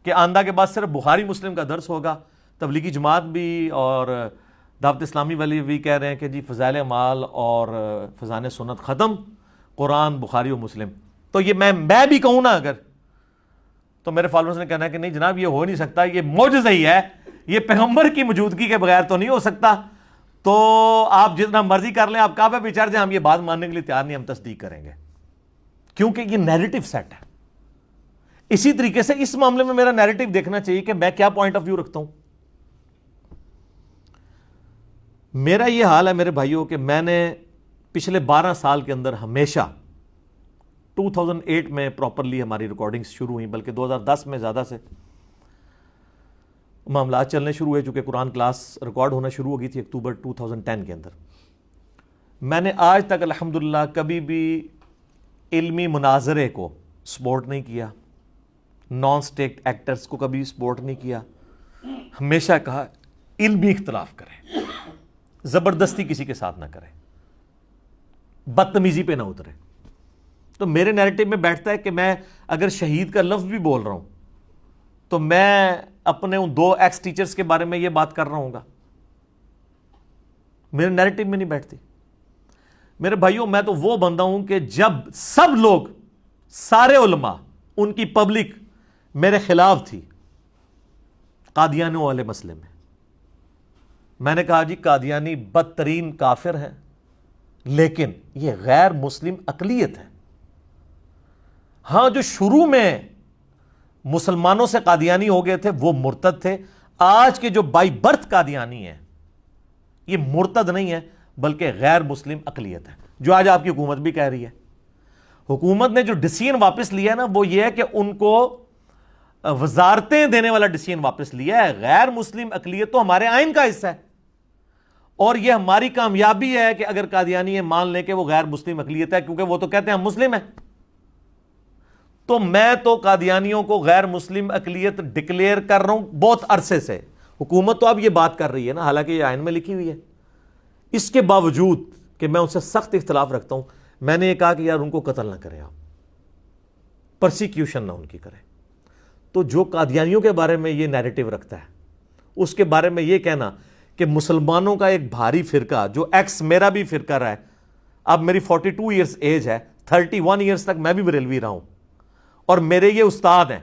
کہ آئندہ کے بعد صرف بخاری مسلم کا درس ہوگا، تبلیغی جماعت بھی اور دعوت اسلامی والی بھی کہہ رہے ہیں کہ جی فضائل اعمال اور فضائل سنت ختم، قرآن بخاری و مسلم، تو یہ میں بھی کہوں نا اگر، تو میرے فالوورز نے کہنا ہے کہ نہیں جناب یہ ہو نہیں سکتا، یہ معجزہ ہی ہے، یہ پیغمبر کی موجودگی کے بغیر تو نہیں ہو سکتا. تو آپ جتنا مرضی کر لیں، آپ کعبہ پہ چڑھ جائیں، ہم یہ بات ماننے کے لیے تیار نہیں، ہم تصدیق کریں گے، کیونکہ یہ نیریٹو سیٹ ہے. اسی طریقے سے اس معاملے میں میرا نیریٹو دیکھنا چاہیے کہ میں کیا پوائنٹ آف ویو رکھتا ہوں. میرا یہ حال ہے میرے بھائیوں کہ میں نے پچھلے 12 سال کے اندر ہمیشہ 2008 میں پراپرلی ہماری ریکارڈنگز شروع ہوئی، بلکہ 2010 میں زیادہ سے معاملات چلنے شروع ہوئے، چونکہ قرآن کلاس ریکارڈ ہونا شروع ہو گئی تھی اکتوبر 2010 کے اندر. میں نے آج تک الحمدللہ کبھی بھی علمی مناظرے کو سپورٹ نہیں کیا، نان سٹیٹ ایکٹرز کو کبھی سپورٹ نہیں کیا. ہمیشہ کہا علمی اختلاف کریں، زبردستی کسی کے ساتھ نہ کریں، بدتمیزی پہ نہ اترے. تو میرے نیریٹو میں بیٹھتا ہے کہ میں اگر شہید کا لفظ بھی بول رہا ہوں تو میں اپنے ان 2 ایکس ٹیچرز کے بارے میں یہ بات کر رہا ہوں گا، میرے نیریٹو میں نہیں بیٹھتی. میرے بھائیوں میں تو وہ بندہ ہوں کہ جب سب لوگ، سارے علماء، ان کی پبلک میرے خلاف تھی قادیانیوں والے مسئلے میں نے کہا جی قادیانی بدترین کافر ہیں، لیکن یہ غیر مسلم اقلیت ہے. ہاں جو شروع میں مسلمانوں سے قادیانی ہو گئے تھے وہ مرتد تھے. آج کے جو بائی برتھ قادیانی ہیں یہ مرتد نہیں ہے بلکہ غیر مسلم اقلیت ہے، جو آج آپ کی حکومت بھی کہہ رہی ہے. حکومت نے جو ڈیسیژن واپس لیا ہے نا وہ یہ ہے کہ ان کو وزارتیں دینے والا ڈیسیژن واپس لیا ہے. غیر مسلم اقلیت تو ہمارے آئین کا حصہ ہے، اور یہ ہماری کامیابی ہے کہ اگر قادیانی یہ مان لیں کہ وہ غیر مسلم اقلیت ہے، کیونکہ وہ تو کہتے ہیں ہم مسلم ہیں. تو میں تو قادیانیوں کو غیر مسلم اقلیت ڈکلیئر کر رہا ہوں بہت عرصے سے. حکومت تو اب یہ بات کر رہی ہے نا، حالانکہ یہ آئین میں لکھی ہوئی ہے، اس کے باوجود کہ میں ان سے سخت اختلاف رکھتا ہوں، میں نے یہ کہا کہ یار ان کو قتل نہ کریں، آپ پرسیکیوشن نہ ان کی کریں۔ تو جو قادیانیوں کے بارے میں یہ نیریٹو رکھتا ہے، اس کے بارے میں یہ کہنا کہ مسلمانوں کا ایک بھاری فرقہ جو ایکس میرا بھی فرقہ رہا ہے، اب میری 42 ایئرز ایج ہے، 31 ایئرز تک میں بھی بریلوی رہا ہوں، اور میرے یہ استاد ہیں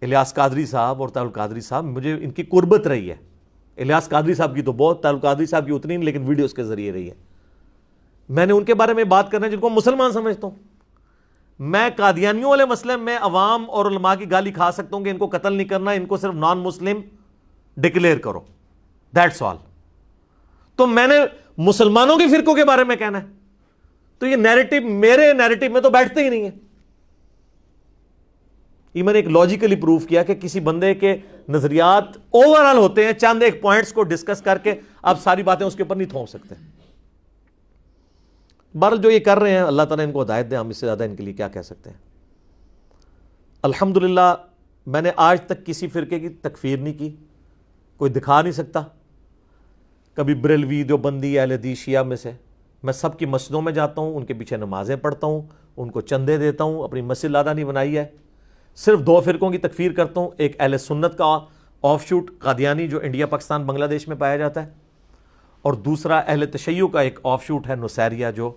الیاس قادری صاحب اور طاہر القادری صاحب، مجھے ان کی قربت رہی ہے۔ الیاس قادری صاحب کی تو بہت، طاہر القادری صاحب کی اتنی نہیں، لیکن ویڈیوز کے ذریعے رہی ہے۔ میں نے ان کے بارے میں بات کرنا ہے جن کو مسلمان سمجھتا ہوں۔ میں قادیانیوں والے مسئلے میں عوام اور علماء کی گالی کھا سکتا ہوں کہ ان کو قتل نہیں کرنا، ان کو صرف نان مسلم ڈکلیئر کرو، دیٹس آل۔ تو میں نے مسلمانوں کے فرقوں کے بارے میں کہنا ہے، تو یہ نیریٹو میرے نیریٹو میں تو بیٹھتے ہی نہیں ہے۔ یہ میں نے ایک لاجیکلی پروف کیا کہ کسی بندے کے نظریات اوورال ہوتے ہیں، چند ایک پوائنٹس کو ڈسکس کر کے آپ ساری باتیں اس کے اوپر نہیں تھوپ سکتے۔ بہرحال جو یہ کر رہے ہیں، اللہ تعالیٰ ان کو ہدایت دے، ہم اس سے زیادہ ان کے لیے کیا کہہ سکتے ہیں۔ الحمدللہ میں نے آج تک کسی فرقے کی تکفیر نہیں کی، کوئی دکھا نہیں سکتا۔ کبھی بریلوی، دیوبندی، اہل حدیث، شیعہ میں سے میں سب کی مسجدوں میں جاتا ہوں، ان کے پیچھے نمازیں پڑھتا ہوں، ان کو چندے دیتا ہوں، اپنی مسجد لادہ نہیں بنائی ہے۔ صرف 2 فرقوں کی تکفیر کرتا ہوں، ایک اہل سنت کا آف شوٹ قادیانی جو انڈیا، پاکستان، بنگلہ دیش میں پایا جاتا ہے، اور دوسرا اہل تشیع کا ایک آف شوٹ ہے نصیریہ جو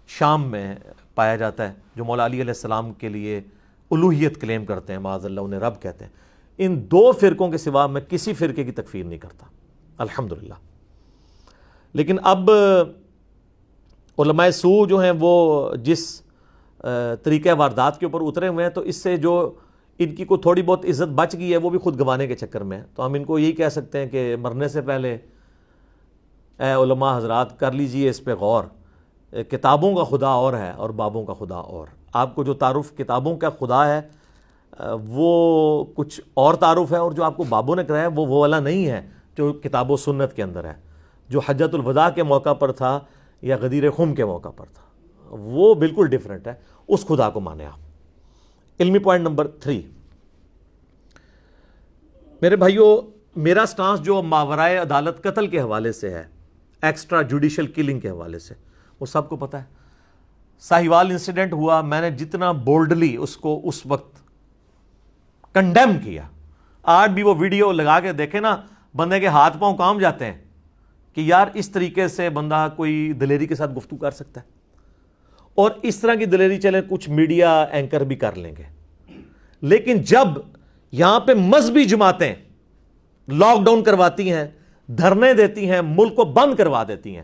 شام میں پایا جاتا ہے، جو مولا علی علیہ السلام کے لیے الوہیت کلیم کرتے ہیں، معاذ اللہ انہیں رب کہتے ہیں۔ ان 2 فرقوں کے سوا میں کسی فرقے کی تکفیر نہیں کرتا، الحمدللہ۔ لیکن اب علماء سو جو ہیں وہ جس طریقہ واردات کے اوپر اترے ہوئے ہیں، تو اس سے جو ان کی کوئی تھوڑی بہت عزت بچ گئی ہے وہ بھی خود گنوانے کے چکر میں ہے۔ تو ہم ان کو یہی کہہ سکتے ہیں کہ مرنے سے پہلے اے علماء حضرات کر لیجئے اس پہ غور، کتابوں کا خدا اور ہے اور بابوں کا خدا اور۔ آپ کو جو تعارف کتابوں کا خدا ہے وہ کچھ اور تعارف ہے، اور جو آپ کو بابوں نے کرایا وہ والا نہیں ہے جو کتاب و سنت کے اندر ہے، جو حجۃ الوداع کے موقع پر تھا یا غدیر خم کے موقع پر تھا، وہ بالکل ڈیفرنٹ ہے۔ اس خدا کو مانے آپ۔ علمی پوائنٹ نمبر 3، میرے بھائیوں، میرا سٹانس جو ماورائے عدالت قتل کے حوالے سے ہے، ایکسٹرا جوڈیشل کلنگ کے حوالے سے، وہ سب کو پتہ ہے۔ ساہیوال انسیڈنٹ ہوا، میں نے جتنا بولڈلی اس کو اس وقت کنڈیم کیا، آج بھی وہ ویڈیو لگا کے دیکھیں نا، بندے کے ہاتھ پاؤں کام جاتے ہیں کہ یار اس طریقے سے بندہ کوئی دلیری کے ساتھ گفتگو کر سکتا ہے۔ اور اس طرح کی دلیری چلے کچھ میڈیا اینکر بھی کر لیں گے، لیکن جب یہاں پہ مذہبی جماعتیں لاک ڈاؤن کرواتی ہیں، دھرنے دیتی ہیں، ملک کو بند کروا دیتی ہیں،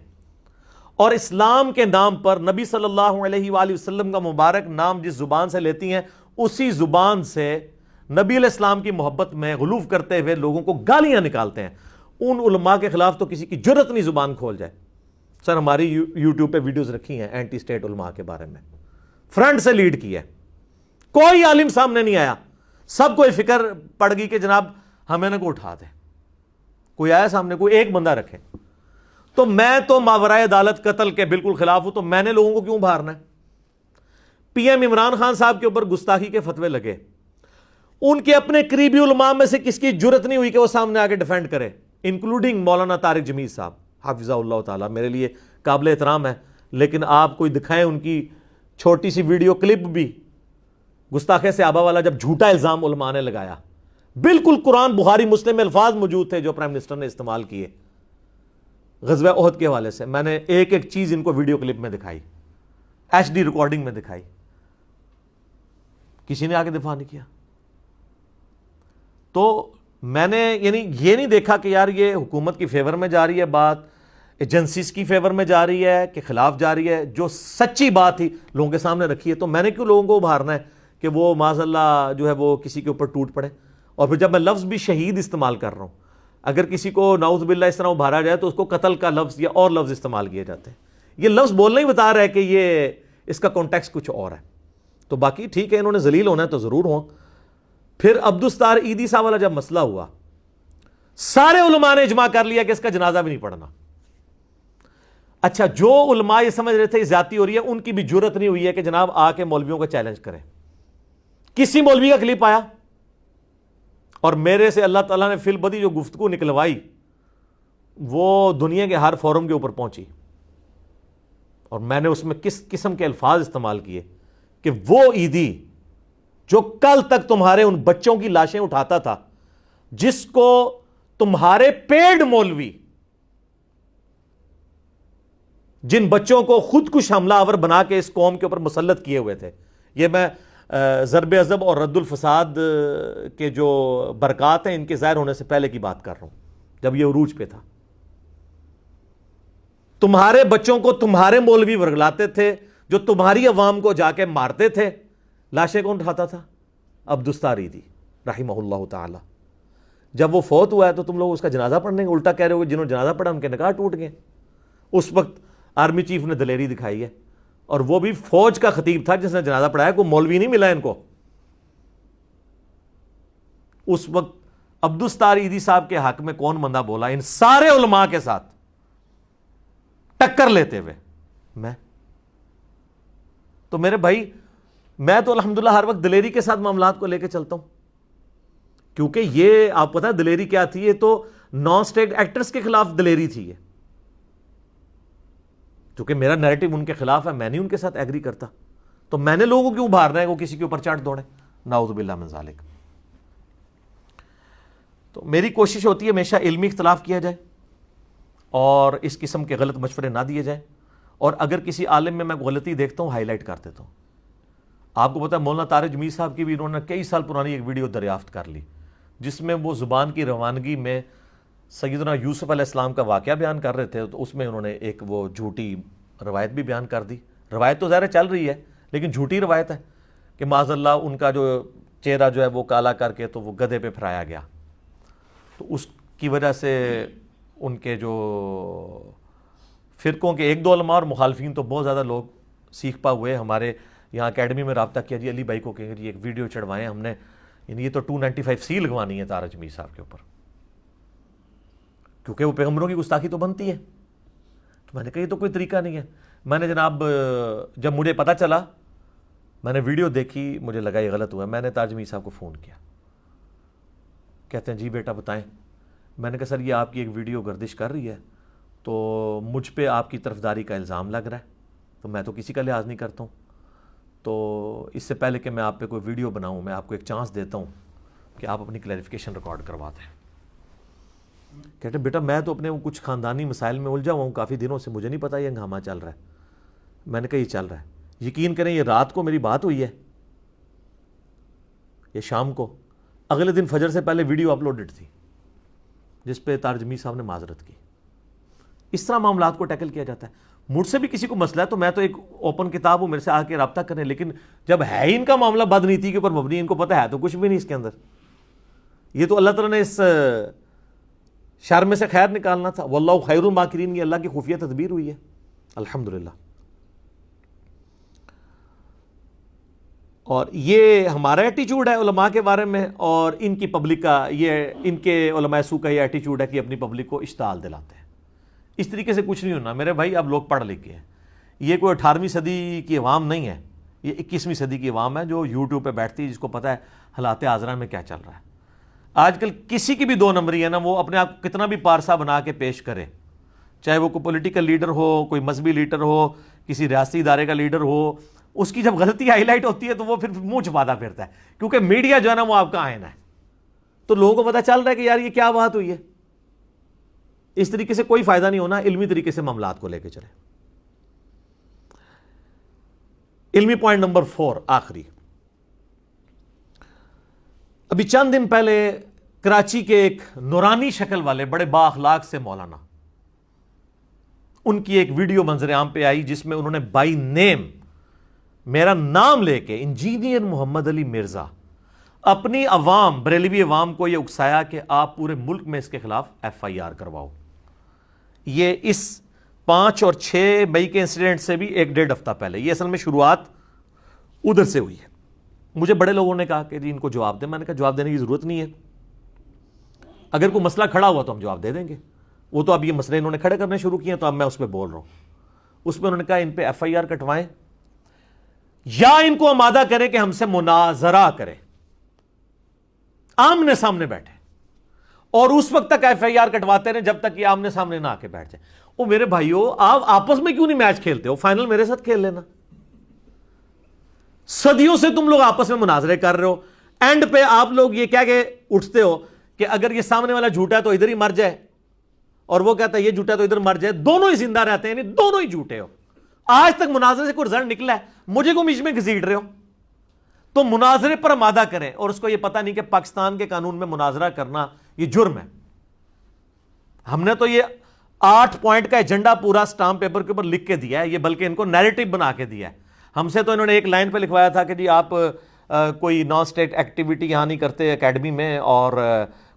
اور اسلام کے نام پر نبی صلی اللہ علیہ وآلہ وسلم کا مبارک نام جس زبان سے لیتی ہیں، اسی زبان سے نبی علیہ السلام کی محبت میں غلوف کرتے ہوئے لوگوں کو گالیاں نکالتے ہیں، ان علماء کے خلاف تو کسی کی جرت نہیں زبان کھول جائے۔ سر ہماری یوٹیوب پہ ویڈیوز رکھی ہیں اینٹی اسٹیٹ علماء کے بارے میں، فرنٹ سے لیڈ کی ہے، کوئی عالم سامنے نہیں آیا، سب کو فکر پڑ گئی کہ جناب ہمیں نہ کو اٹھا دیں، کوئی آیا سامنے، کوئی ایک بندہ رکھے۔ تو میں تو ماورائے عدالت قتل کے بالکل خلاف ہوں، تو میں نے لوگوں کو کیوں بھارنا ہے؟ پی ایم عمران خان صاحب کے اوپر گستاخی کے فتوے لگے، ان کے اپنے قریبی علماء میں سے کس کی جرت نہیں ہوئی کہ وہ سامنے آ کے ڈیفینڈ کرے، انکلوڈنگ مولانا طارق جمیل صاحب حافظہ اللہ تعالیٰ، میرے لیے قابل احترام ہے، لیکن آپ کوئی دکھائیں ان کی چھوٹی سی ویڈیو کلپ بھی، گستاخی صحابہ والا جب جھوٹا الزام علماء نے لگایا، بالکل قرآن بخاری مسلم میں الفاظ موجود تھے جو پرائم منسٹر نے استعمال کیے غزوہ احد کے حوالے سے، میں نے ایک ایک چیز ان کو ویڈیو کلپ میں دکھائی، ایچ ڈی ریکارڈنگ میں دکھائی، کسی نے آگے دفاع نہیں کیا۔ تو میں نے یعنی یہ نہیں دیکھا کہ یار یہ حکومت کی فیور میں جا رہی ہے بات، ایجنسیز کی فیور میں جا رہی ہے کہ خلاف جا رہی ہے، جو سچی بات تھی لوگوں کے سامنے رکھی ہے، تو میں نے کیوں لوگوں کو ابھارنا ہے کہ وہ معاذ اللہ جو ہے وہ کسی کے اوپر ٹوٹ پڑے۔ اور پھر جب میں لفظ بھی شہید استعمال کر رہا ہوں، اگر کسی کو نعوذ باللہ اس طرح ابھارا جائے تو اس کو قتل کا لفظ یا اور لفظ استعمال کیے جاتے ہیں۔ یہ لفظ بولنا ہی بتا رہا ہے کہ یہ اس کا کانٹیکسٹ کچھ اور ہے۔ تو باقی ٹھیک ہے، انہوں نے ذلیل ہونا ہے تو ضرور ہوں۔ پھر عبدالستار عیدی صاحب والا جب مسئلہ ہوا، سارے علماء نے اجماع کر لیا کہ اس کا جنازہ بھی نہیں پڑھنا۔ اچھا، جو علماء یہ سمجھ رہے تھے زیادتی ہو رہی ہے، ان کی بھی جرت نہیں ہوئی ہے کہ جناب آ کے مولویوں کو چیلنج کریں۔ کسی مولوی کا کلپ آیا اور میرے سے اللہ تعالیٰ نے فی البدی جو گفتگو نکلوائی وہ دنیا کے ہر فورم کے اوپر پہنچی، اور میں نے اس میں کس قسم کے الفاظ استعمال کیے کہ وہ عیدی جو کل تک تمہارے ان بچوں کی لاشیں اٹھاتا تھا، جس کو تمہارے پیڈ مولوی جن بچوں کو خود کش حملہ آور بنا کے اس قوم کے اوپر مسلط کیے ہوئے تھے، یہ میں ضرب عضب اور رد الفساد کے جو برکات ہیں ان کے ظاہر ہونے سے پہلے کی بات کر رہا ہوں، جب یہ عروج پہ تھا، تمہارے بچوں کو تمہارے مولوی ورگلاتے تھے، جو تمہاری عوام کو جا کے مارتے تھے، لاشیں کون اٹھاتا تھا؟ عبدالستار عیدی رحمہ اللہ تعالی۔ جب وہ فوت ہوا ہے تو تم لوگ اس کا جنازہ پڑھنے کے الٹا کہہ رہے ہو کہ جنہوں نے جنازہ پڑھا ان کے نکاح ٹوٹ گئے۔ اس وقت آرمی چیف نے دلیری دکھائی ہے، اور وہ بھی فوج کا خطیب تھا جس نے جنازہ پڑھایا، کوئی مولوی نہیں ملا ان کو۔ اس وقت عبدالستار عیدی صاحب کے حق میں کون بندہ بولا ان سارے علماء کے ساتھ ٹکر لیتے ہوئے؟ میں تو میرے بھائی، میں تو الحمدللہ ہر وقت دلیری کے ساتھ معاملات کو لے کے چلتا ہوں، کیونکہ یہ آپ پتہ ہے دلیری کیا تھی؟ یہ تو نان اسٹیٹ ایکٹرز کے خلاف دلیری تھی، یہ کیونکہ میرا نیریٹو ان کے خلاف ہے، میں نہیں ان کے ساتھ ایگری کرتا، تو میں نے لوگوں کو کیوں ابھارنا ہے وہ کسی کے اوپر چڑھ دوڑے؟ نعوذ باللہ من ذالک۔ تو میری کوشش ہوتی ہے ہمیشہ علمی اختلاف کیا جائے اور اس قسم کے غلط مشورے نہ دیے جائیں، اور اگر کسی عالم میں غلطی دیکھتا ہوں ہائی لائٹ کر دیتا ہوں۔ آپ کو پتہ ہے مولانا طارق جمیل صاحب کی بھی انہوں نے کئی سال پرانی ایک ویڈیو دریافت کر لی، جس میں وہ زبان کی روانگی میں سیدنا یوسف علیہ السلام کا واقعہ بیان کر رہے تھے، تو اس میں انہوں نے ایک وہ جھوٹی روایت بھی بیان کر دی۔ روایت تو ظاہر چل رہی ہے لیکن جھوٹی روایت ہے کہ معاذ اللہ ان کا جو چہرہ جو ہے وہ کالا کر کے تو وہ گدھے پہ پھرایا گیا، تو اس کی وجہ سے ان کے جو فرقوں کے ایک دو علماء اور مخالفین تو بہت زیادہ لوگ سیکھ پا ہوئے۔ ہمارے یہاں اکیڈمی میں رابطہ کیا، جی علی بھائی کو کہیں جی ایک ویڈیو چڑھوائیں ہم نے، یعنی یہ تو 295C لگوانی ہے طارق جمیل صاحب کے اوپر، کیونکہ وہ پیغمبروں کی گستاخی تو بنتی ہے۔ تو میں نے کہا یہ تو کوئی طریقہ نہیں ہے۔ میں نے جناب جب مجھے پتہ چلا، میں نے ویڈیو دیکھی، مجھے لگا یہ غلط ہوا، میں نے طارق جمیل صاحب کو فون کیا، کہتے ہیں جی بیٹا بتائیں۔ میں نے کہا سر یہ آپ کی ایک ویڈیو گردش کر رہی ہے تو مجھ پہ آپ کی طرفداری کا الزام لگ رہا ہے، تو میں تو کسی کا لحاظ نہیں کرتا ہوں، تو اس سے پہلے کہ میں آپ پہ کوئی ویڈیو بناؤں میں آپ کو ایک چانس دیتا ہوں کہ آپ اپنی کلیریفیکیشن ریکارڈ کروا دیں۔ کہتے ہیں بیٹا میں تو اپنے کچھ خاندانی مسائل میں الجھا ہوا ہوں کافی دنوں سے، مجھے نہیں پتا یہ ہنگامہ چل رہا ہے۔ میں نے کہا یہ چل رہا ہے، یقین کریں یہ رات کو میری بات ہوئی ہے، یہ شام کو، اگلے دن فجر سے پہلے ویڈیو اپلوڈڈ تھی جس پہ طارق جمیل صاحب نے معذرت کی۔ اس طرح معاملات کو ٹیکل کیا جاتا ہے۔ مجھ سے بھی کسی کو مسئلہ ہے تو میں تو ایک اوپن کتاب ہوں، میرے سے آ کے رابطہ کریں، لیکن جب ہے ان کا معاملہ بدنیتی کے اوپر مبنی، ان کو پتہ ہے تو کچھ بھی نہیں اس کے اندر، یہ تو اللہ تعالیٰ نے اس شر میں سے خیر نکالنا تھا۔ واللہ خیر الماکرین، یہ اللہ کی خفیہ تدبیر ہوئی ہے الحمدللہ۔ اور یہ ہمارا ایٹیچیوڈ ہے علماء کے بارے میں، اور ان کی پبلک کا یہ، ان کے علماء سو کا یہ ایٹیچیوڈ ہے کہ اپنی پبلک کو اشتعال دلاتے ہیں۔ اس طریقے سے کچھ نہیں ہونا میرے بھائی، اب لوگ پڑھ لکھ کے ہیں، یہ کوئی 18ویں صدی کی عوام نہیں ہے، یہ 21ویں صدی کی عوام ہے جو یوٹیوب پہ بیٹھتی ہے، جس کو پتہ ہے حالات حاضرہ میں کیا چل رہا ہے۔ آج کل کسی کی بھی دو نمبری ہے نا، وہ اپنے آپ کو کتنا بھی پارسا بنا کے پیش کرے، چاہے وہ کوئی پولیٹیکل لیڈر ہو، کوئی مذہبی لیڈر ہو، کسی ریاستی ادارے کا لیڈر ہو، اس کی جب غلطی ہائی لائٹ ہوتی ہے تو وہ پھر منہ چھپاتا پھرتا ہے، کیونکہ میڈیا جو ہے نا وہ آپ کا آئینہ ہے، تو لوگوں کو پتہ چل رہا ہے کہ یار یہ کیا بات ہوئی ہے۔ اس طریقے سے کوئی فائدہ نہیں ہونا، علمی طریقے سے معاملات کو لے کے چلے۔ علمی پوائنٹ نمبر 4 آخری، ابھی چند دن پہلے کراچی کے ایک نورانی شکل والے بڑے با اخلاق سے مولانا، ان کی ایک ویڈیو منظر عام پہ آئی جس میں انہوں نے بائی نیم میرا نام لے کے انجینئر محمد علی مرزا اپنی عوام، بریلوی عوام کو یہ اکسایا کہ آپ پورے ملک میں اس کے خلاف FIR کرواؤ۔ یہ اس 5 اور 6 مئی کے انسیڈنٹ سے بھی 1-1.5 ہفتہ پہلے، یہ اصل میں شروعات ادھر سے ہوئی ہے۔ مجھے بڑے لوگوں نے کہا کہ جی ان کو جواب دیں، میں نے کہا جواب دینے کی ضرورت نہیں ہے، اگر کوئی مسئلہ کھڑا ہوا تو ہم جواب دے دیں گے، وہ تو اب یہ مسئلے انہوں نے کھڑے کرنے شروع کیے تو اب میں اس پہ بول رہا ہوں۔ اس پہ انہوں نے کہا ان پہ FIR کٹوائیں یا ان کو آمادہ کریں کہ ہم سے مناظرہ کریں۔ آمنے سامنے بیٹھے اور اس وقت تک ایف آئی آر کٹواتے رہے جب تک یہ آمنے سامنے نہ آ کے بیٹھ جائے. او میرے بھائیو، آپ آپس میں کیوں نہیں میچ کھیلتے ہو؟ فائنل میرے ساتھ کھیل لینا. صدیوں سے تم لوگ آپس میں مناظرے کر رہے ہو، اینڈ پہ آپ لوگ یہ کہہ کے اٹھتے ہو کہ اگر یہ سامنے والا جھوٹا ہے تو ادھر ہی مر جائے، اور وہ کہتا ہے یہ جھوٹا ہے تو ادھر مر جائے. دونوں ہی زندہ رہتے ہیں، یعنی دونوں ہی جھوٹے ہو. آج تک مناظرے سے کوئی رزلٹ نکلا ہے؟ مجھے کو بیچ میں گھسیٹ رہے ہو. تو مناظرے پر آمادہ کریں. اور اس کو یہ پتہ نہیں کہ پاکستان کے قانون میں مناظرہ کرنا یہ جرم ہے. ہم نے تو یہ 8 پوائنٹ کا ایجنڈا پورا سٹامپ پیپر کے اوپر لکھ کے دیا ہے، یہ بلکہ ان کو نیریٹو بنا کے دیا ہے. ہم سے تو انہوں نے ایک لائن پہ لکھوایا تھا کہ جی آپ کوئی نان اسٹیٹ ایکٹیویٹی یہاں نہیں کرتے اکیڈمی میں، اور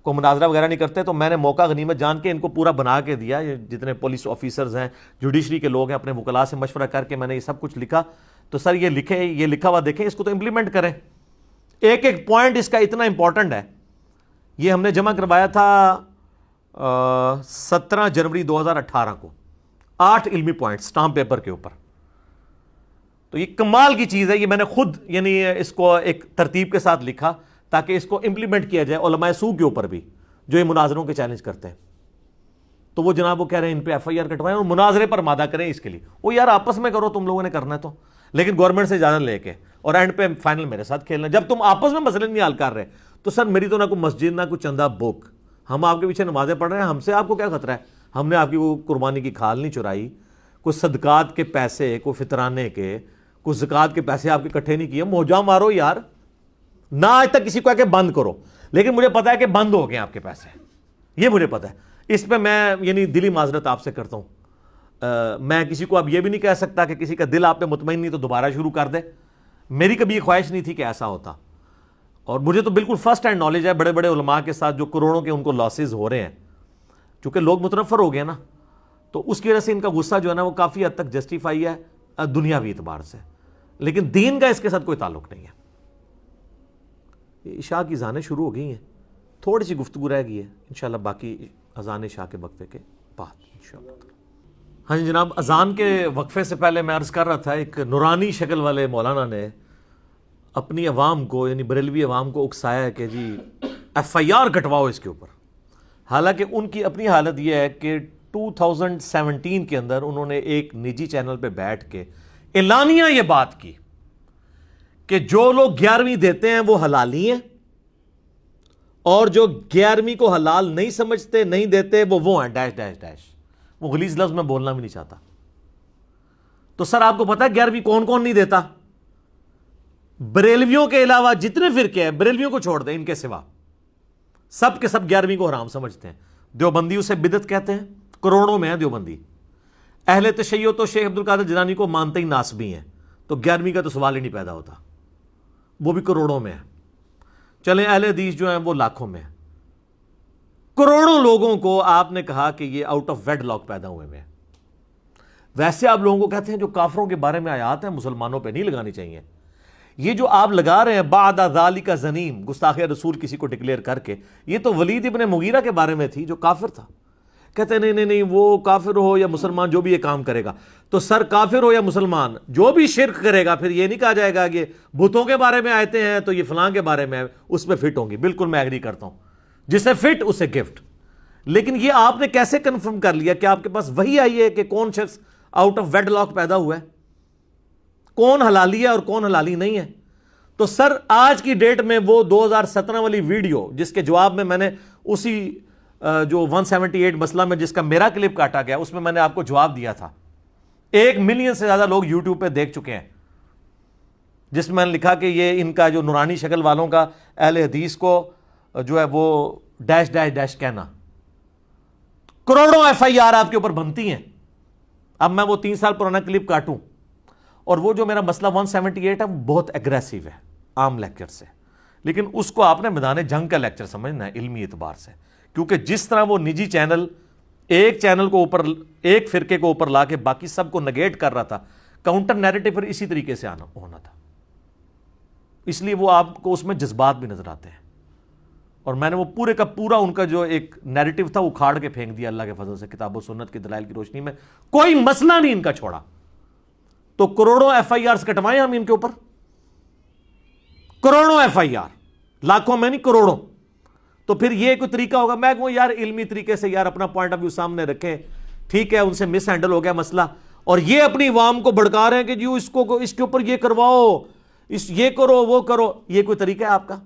کوئی مناظرہ وغیرہ نہیں کرتے. تو میں نے موقع غنیمت جان کے ان کو پورا بنا کے دیا. یہ جتنے پولیس آفیسرز ہیں، جوڈیشری کے لوگ ہیں، اپنے وکلاء سے مشورہ کر کے میں نے یہ سب کچھ لکھا. تو سر یہ لکھا ہوا دیکھیں، اس کو تو امپلیمنٹ کریں. ایک ایک پوائنٹ اس کا اتنا امپورٹنٹ ہے. یہ ہم نے جمع کروایا تھا 17 جنوری 2018 کو، 8 علمی پوائنٹ سٹامپ پیپر کے اوپر. تو یہ کمال کی چیز ہے. یہ میں نے خود یعنی اس کو ایک ترتیب کے ساتھ لکھا تاکہ اس کو امپلیمنٹ کیا جائے علماء سو کے اوپر بھی، جو یہ مناظروں کے چیلنج کرتے ہیں. تو وہ جناب وہ کہہ رہے ہیں ان پہ ایف آئی آر کٹوائیں اور مناظرے پر مادہ کریں. اس کے لیے وہ یار آپس میں کرو، تم لوگوں نے کرنا ہے تو، لیکن گورنمنٹ سے اجازت لے کے، اور اینڈ پہ فائنل میرے ساتھ کھیلنا. جب تم آپس میں مسئلے نہیں حل کر رہے تو سر میری تو نہ کوئی مسجد نہ کوئی چندہ بک. ہم آپ کے پیچھے نمازیں پڑھ رہے ہیں، ہم سے آپ کو کیا خطرہ ہے؟ ہم نے آپ کی وہ قربانی کی کھال نہیں چرائی، کوئی صدقات کے پیسے، کوئی فطرانے کے، کوئی زکوٰۃ کے پیسے آپ کے اکٹھے نہیں کیے. موجہ مارو یار، نہ آج تک کسی کو کہ بند کرو، لیکن مجھے پتا ہے کہ بند ہو گئے آپ کے پیسے، یہ مجھے پتا ہے. اس پہ میں یعنی دلی معذرت آپ سے کرتا ہوں. میں کسی کو اب یہ بھی نہیں کہہ سکتا کہ کسی کا دل آپ پہ مطمئن نہیں تو دوبارہ شروع کر دے. میری کبھی یہ خواہش نہیں تھی کہ ایسا ہوتا، اور مجھے تو بالکل فرسٹ ہینڈ نالج ہے بڑے بڑے علماء کے ساتھ جو کروڑوں کے ان کو لاسز ہو رہے ہیں. چونکہ لوگ متنفر ہو گئے نا، تو اس کی وجہ سے ان کا غصہ جو ہے نا وہ کافی حد تک جسٹیفائی ہے دنیاوی اعتبار سے، لیکن دین کا اس کے ساتھ کوئی تعلق نہیں ہے. عشاء کی اذانیں شروع ہو گئی ہیں، تھوڑی سی گفتگو رہ گئی ہے، انشاءاللہ باقی اذان عشاء کے وقفے کے بعد انشاءاللہ. ہاں جی جناب، اذان کے وقفے سے پہلے میں عرض کر رہا تھا، ایک نورانی شکل والے مولانا نے اپنی عوام کو یعنی بریلوی عوام کو اکسایا ہے کہ جی ایف آئی آر کٹواؤ اس کے اوپر. حالانکہ ان کی اپنی حالت یہ ہے کہ 2017 کے اندر انہوں نے ایک نجی چینل پہ بیٹھ کے اعلانیہ یہ بات کی کہ جو لوگ 11ویں دیتے ہیں وہ حلالی ہیں، اور جو 11ویں کو حلال نہیں سمجھتے نہیں دیتے وہ ہیں ڈیش ڈیش ڈیش. وہ غلیظ لفظ میں بولنا بھی نہیں چاہتا. تو سر آپ کو پتا ہے 11ویں کون کون نہیں دیتا؟ بریلویوں کے علاوہ جتنے فرقے ہیں، بریلویوں کو چھوڑ دیں، ان کے سوا سب کے سب 11ویں کو حرام سمجھتے ہیں. دیوبندی اسے بدعت کہتے ہیں، کروڑوں میں ہیں دیوبندی. اہل تشیع تو شیخ عبد القادر جیلانی کو مانتے ہی ناسبی ہیں، تو 11ویں کا تو سوال ہی نہیں پیدا ہوتا، وہ بھی کروڑوں میں ہیں. چلیں اہل حدیث جو ہیں وہ لاکھوں میں ہیں. کروڑوں لوگوں کو آپ نے کہا کہ یہ آؤٹ آف ویڈ لاک پیدا ہوئے میں. ویسے آپ لوگوں کو کہتے ہیں جو کافروں کے بارے میں آیات ہیں مسلمانوں پہ نہیں لگانی چاہیے. یہ جو آپ لگا رہے ہیں بعد ذالک زنیم، گستاخ رسول کسی کو ڈکلیئر کر کے، یہ تو ولید ابن مغیرہ کے بارے میں تھی جو کافر تھا. کہتے ہیں نہیں وہ کافر ہو یا مسلمان جو بھی یہ کام کرے گا. تو سر کافر ہو یا مسلمان جو بھی شرک کرے گا، پھر یہ نہیں کہا جائے گا کہ بتوں کے بارے میں آتے ہیں تو یہ فلاں کے بارے میں اس میں فٹ ہوں گی. بالکل میں ایگری کرتا ہوں، جسے فٹ اسے گفٹ. لیکن یہ آپ نے کیسے کنفرم کر لیا کہ آپ کے پاس وہی آئی ہے کہ کون شخص آؤٹ آف ویڈ لاک پیدا ہوا ہے، کون حلالی ہے اور کون حلالی نہیں ہے؟ تو سر آج کی ڈیٹ میں وہ 2017 والی ویڈیو جس کے جواب میں میں نے اسی جو 178 مسئلہ میں جس کا میرا کلپ کاٹا گیا اس میں میں نے آپ کو جواب دیا تھا. 1 ملین سے زیادہ لوگ یوٹیوب پہ دیکھ چکے ہیں، جس میں میں نے لکھا کہ یہ ان کا جو نورانی شکل والوں کا اہل حدیث کو جو ہے وہ ڈیش ڈیش ڈیش کہنا. کروڑوں ایف آئی آر آپ کے اوپر بنتی ہیں. اب میں وہ 3 سال پرانا کلپ کاٹوں، اور وہ جو میرا مسئلہ 178 ہے وہ بہت ایگریسو ہے عام لیکچر سے، لیکن اس کو آپ نے میدان جنگ کا لیکچر سمجھنا ہے علمی اعتبار سے. کیونکہ جس طرح وہ نجی چینل ایک چینل کو اوپر، ایک فرقے کو اوپر لا کے باقی سب کو نگیٹ کر رہا تھا، کاؤنٹر نیریٹو پر اسی طریقے سے ہونا تھا. اس لیے وہ آپ کو اس میں جذبات بھی نظر آتے ہیں. اور میں نے وہ پورے کا پورا ان کا جو ایک نیریٹو تھا وہ کھاڑ کے پھینک دیا اللہ کے فضل سے، کتاب و سنت کی دلائل کی روشنی میں کوئی مسئلہ نہیں ان کا چھوڑا. تو کروڑوں ایف آئی آر کٹوائیں ہم ان کے اوپر، کروڑوں ایف آئی آر، لاکھوں میں نہیں کروڑوں. تو پھر یہ کوئی طریقہ ہوگا؟ میں کہوں یار علمی طریقے سے یار اپنا پوائنٹ آف ویو سامنے رکھیں، ٹھیک ہے ان سے مس ہینڈل ہو گیا مسئلہ، اور یہ اپنی عوام کو بھڑکا رہے ہیں کہ جی اس کے اوپر یہ کرواؤ، یہ کرو وہ کرو، یہ کوئی طریقہ ہے آپ کا؟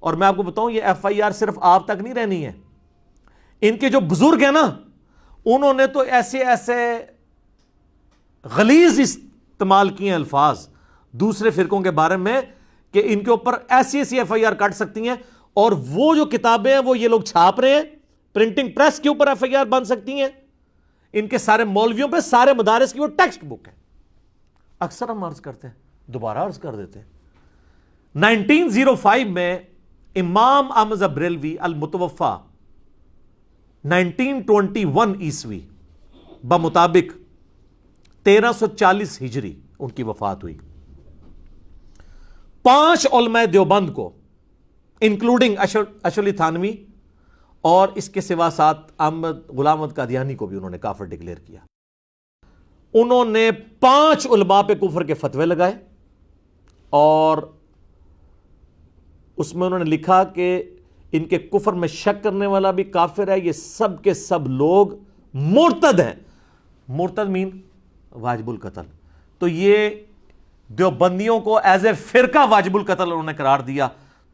اور میں آپ کو بتاؤں یہ ایف آئی آر صرف آپ تک نہیں رہنی ہے، ان کے جو بزرگ ہیں نا انہوں نے تو ایسے ایسے غلیظ استعمال کیے ہیں الفاظ دوسرے فرقوں کے بارے میں کہ ان کے اوپر ایسی ایسی ایف آئی آر کٹ سکتی ہیں، اور وہ جو کتابیں ہیں وہ یہ لوگ چھاپ رہے ہیں، پرنٹنگ پریس کے اوپر ایف آئی آر بن سکتی ہیں، ان کے سارے مولویوں پہ سارے مدارس کی وہ ٹیکسٹ بک ہے۔ اکثر ہم عرض کرتے ہیں، دوبارہ عرض کر دیتے ہیں، 1905 میں امام احمد بریلوی المتوفا 1921 عیسوی بمطابق 1340 ہجری ان کی وفات ہوئی۔ 5 علماء دیوبند کو انکلوڈنگ اشرف علی تھانوی اور اس کے سوا ساتھ غلام احمد قادیانی کو بھی انہوں نے کافر ڈکلیئر کیا۔ انہوں نے 5 علماء پہ کفر کے فتوے لگائے، اور اس میں انہوں نے لکھا کہ ان کے کفر میں شک کرنے والا بھی کافر ہے، یہ سب کے سب لوگ مرتد ہیں۔ مرتد مین واجب القتل۔ تو یہ دیوبندیوں کو ایز اے فرقہ واجب القتل انہوں نے قرار دیا،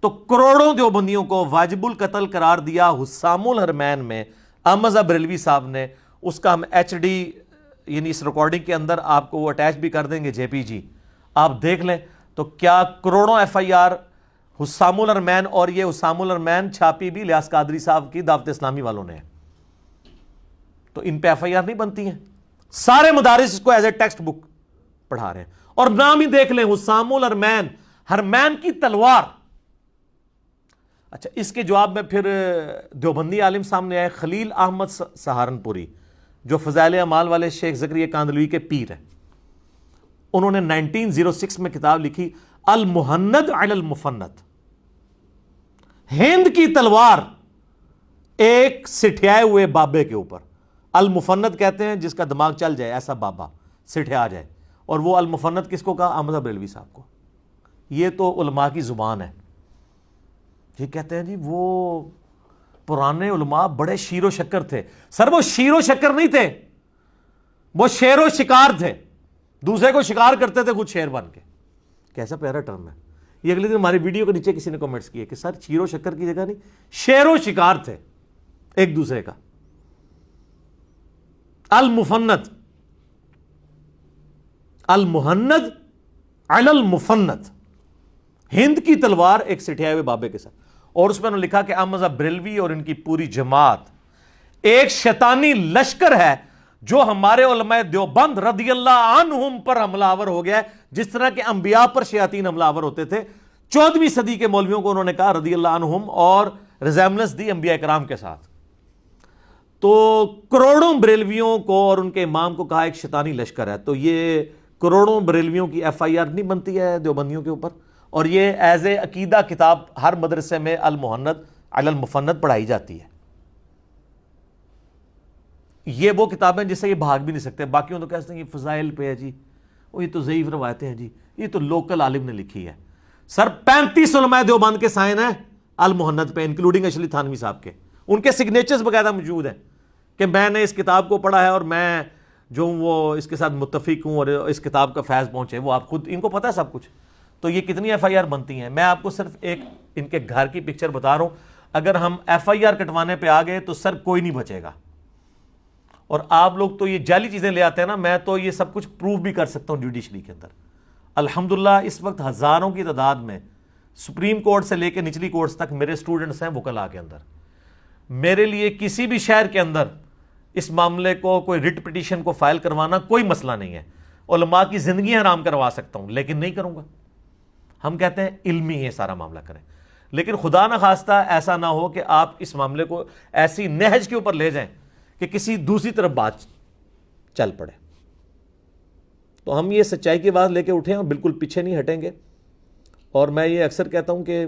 تو کروڑوں دیوبندیوں کو واجب القتل قرار دیا حسام الحرمین میں احمد بریلوی صاحب نے۔ اس کا ہم ایچ ڈی یعنی اس ریکارڈنگ کے اندر آپ کو وہ اٹیچ بھی کر دیں گے، جے پی جی، آپ دیکھ لیں تو کیا کروڑوں ایف آئی آر حسام الحرمین، اور یہ حسام الحرمین چھاپی بھی الیاس قادری صاحب کی دعوت اسلامی والوں نے، تو ان پہ ایف آئی آر نہیں بنتی ہیں۔ سارے مدارس اس کو ایز اے ٹیکسٹ بک پڑھا رہے ہیں، اور نام ہی دیکھ لیں حسام الحرمین، حرمین کی تلوار۔ اچھا، اس کے جواب میں پھر دیوبندی عالم سامنے آئے، خلیل احمد سہارنپوری، جو فضائل اعمال والے شیخ زکریا کاندھلوی کے پیر ہیں۔ انہوں نے 1906 میں کتاب لکھی المحند علی المفند، ہند کی تلوار ایک سٹھیائے ہوئے بابے کے اوپر۔ المفند کہتے ہیں جس کا دماغ چل جائے، ایسا بابا سٹھیا جائے، اور وہ المفند کس کو کہا؟ احمد بریلوی صاحب کو۔ یہ تو علماء کی زبان ہے۔ یہ کہتے ہیں جی وہ پرانے علماء بڑے شیر و شکر تھے۔ سر وہ شیر و شکر نہیں تھے، وہ شیر و شکار تھے، دوسرے کو شکار کرتے تھے خود شیر بن کے۔ کیسا پیارا ٹرم ہے یہ۔ اگلے دن ہماری ویڈیو کے نیچے کسی نے کمنٹس کیے کہ سر شیر و شکر کی جگہ نہیں، شیر و شکار تھے ایک دوسرے کا۔ المفند، المحند علی المفند، ہند کی تلوار ایک سٹھیائے ہوئے بابے کے ساتھ۔ اور اس میں انہوں نے لکھا کہ احمد بریلوی اور ان کی پوری جماعت ایک شیطانی لشکر ہے جو ہمارے علماء دیوبند رضی اللہ عنہم پر حملہ آور ہو گیا ہے، جس طرح کے انبیاء پر شیاطین حملہ آور ہوتے تھے۔ 14ویں صدی کے مولویوں کو انہوں نے کہا رضی اللہ عنہم، اور ریزیمبلنس دی انبیاء کرام کے ساتھ۔ تو کروڑوں بریلویوں کو اور ان کے امام کو کہا ایک شیطانی لشکر ہے۔ تو یہ کروڑوں بریلویوں کی ایف آئی آر نہیں بنتی ہے دیوبندیوں کے اوپر، اور یہ ایز اے عقیدہ کتاب ہر مدرسے میں المحند علی المفند پڑھائی جاتی ہے۔ یہ وہ کتابیں جس سے یہ بھاگ بھی نہیں سکتے۔ باقیوں تو کہتے ہیں یہ فضائل پہ ہے جی، وہ یہ تو ضعیف روایتیں ہیں جی، یہ تو لوکل عالم نے لکھی ہے۔ سر 35 علماء دیوبند کے سائن ہیں المحند پہ، انکلوڈنگ اشرف علی تھانوی صاحب کے، ان کے سگنیچرز باقاعدہ موجود ہیں کہ میں نے اس کتاب کو پڑھا ہے اور میں جو ہوں وہ اس کے ساتھ متفق ہوں اور اس کتاب کا فیض پہنچے، وہ آپ خود ان کو پتہ ہے سب کچھ۔ تو یہ کتنی ایف آئی آر بنتی ہیں؟ میں آپ کو صرف ایک ان کے گھر کی پکچر بتا رہا ہوں۔ اگر ہم ایف آئی آر کٹوانے پہ آ گئے تو سر کوئی نہیں بچے گا۔ اور آپ لوگ تو یہ جعلی چیزیں لے آتے ہیں نا، میں تو یہ سب کچھ پروف بھی کر سکتا ہوں جوڈیشری کے اندر۔ الحمدللہ اس وقت ہزاروں کی تعداد میں سپریم کورٹ سے لے کے نچلی کورٹس تک میرے سٹوڈنٹس ہیں وکلاء کے اندر۔ میرے لیے کسی بھی شہر کے اندر اس معاملے کو کوئی ریٹ پٹیشن کو فائل کروانا کوئی مسئلہ نہیں ہے۔ علماء کی زندگی حرام کروا سکتا ہوں لیکن نہیں کروں گا۔ ہم کہتے ہیں علمی یہ سارا معاملہ کریں، لیکن خدا نہ خواستہ ایسا نہ ہو کہ آپ اس معاملے کو ایسی نہج کے اوپر لے جائیں کہ کسی دوسری طرف بات چل پڑے۔ تو ہم یہ سچائی کی بات لے کے اٹھیں اور بالکل پیچھے نہیں ہٹیں گے۔ اور میں یہ اکثر کہتا ہوں کہ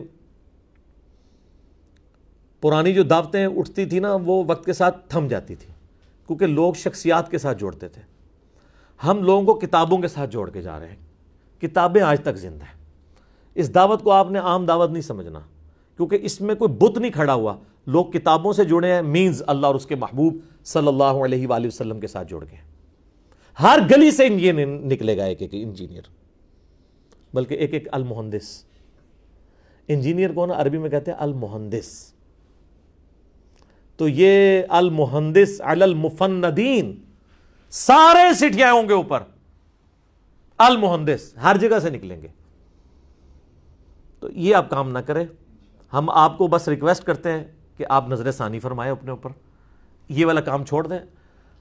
پرانی جو دعوتیں اٹھتی تھی نا وہ وقت کے ساتھ تھم جاتی تھی، کیونکہ لوگ شخصیات کے ساتھ جوڑتے تھے۔ ہم لوگوں کو کتابوں کے ساتھ جوڑ کے جا رہے ہیں، کتابیں آج تک زندہ ہیں۔ اس دعوت کو آپ نے عام دعوت نہیں سمجھنا، کیونکہ اس میں کوئی بت نہیں کھڑا ہوا۔ لوگ کتابوں سے جڑے ہیں مینز اللہ اور اس کے محبوب صلی اللہ علیہ وآلہ وسلم کے ساتھ جڑ گئے. ہر گلی سے انجینئر نکلے گا، ایک ایک انجینئر، بلکہ ایک ایک المہندس. انجینئر کو نا عربی میں کہتے ہیں المہندس. تو یہ المہندس علی المفندین، سارے سٹیاں ہوں گے اوپر، المہندس ہر جگہ سے نکلیں گے. تو یہ آپ کام نہ کریں. ہم آپ کو بس ریکویسٹ کرتے ہیں کہ آپ نظر ثانی فرمائیں اپنے اوپر، یہ والا کام چھوڑ دیں.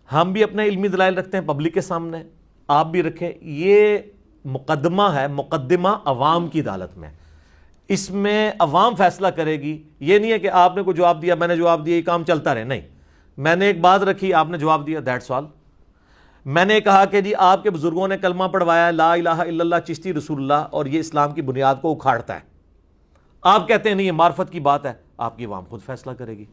ہم بھی اپنے علمی دلائل رکھتے ہیں پبلک کے سامنے، آپ بھی رکھیں. یہ مقدمہ ہے، مقدمہ عوام کی عدالت میں، اس میں عوام فیصلہ کرے گی. یہ نہیں ہے کہ آپ نے کوئی جواب دیا، میں نے جواب دیا، یہ کام چلتا رہے. نہیں، میں نے ایک بات رکھی، آپ نے جواب دیا، دیٹس آل. میں نے کہا کہ جی آپ کے بزرگوں نے کلمہ پڑھوایا لا الہ الا اللہ چشتی رسول اللہ، اور یہ اسلام کی بنیاد کو اکھاڑتا ہے. آپ کہتے ہیں نہیں یہ معرفت کی بات ہے، آپ کی عوام خود فیصلہ کرے گی.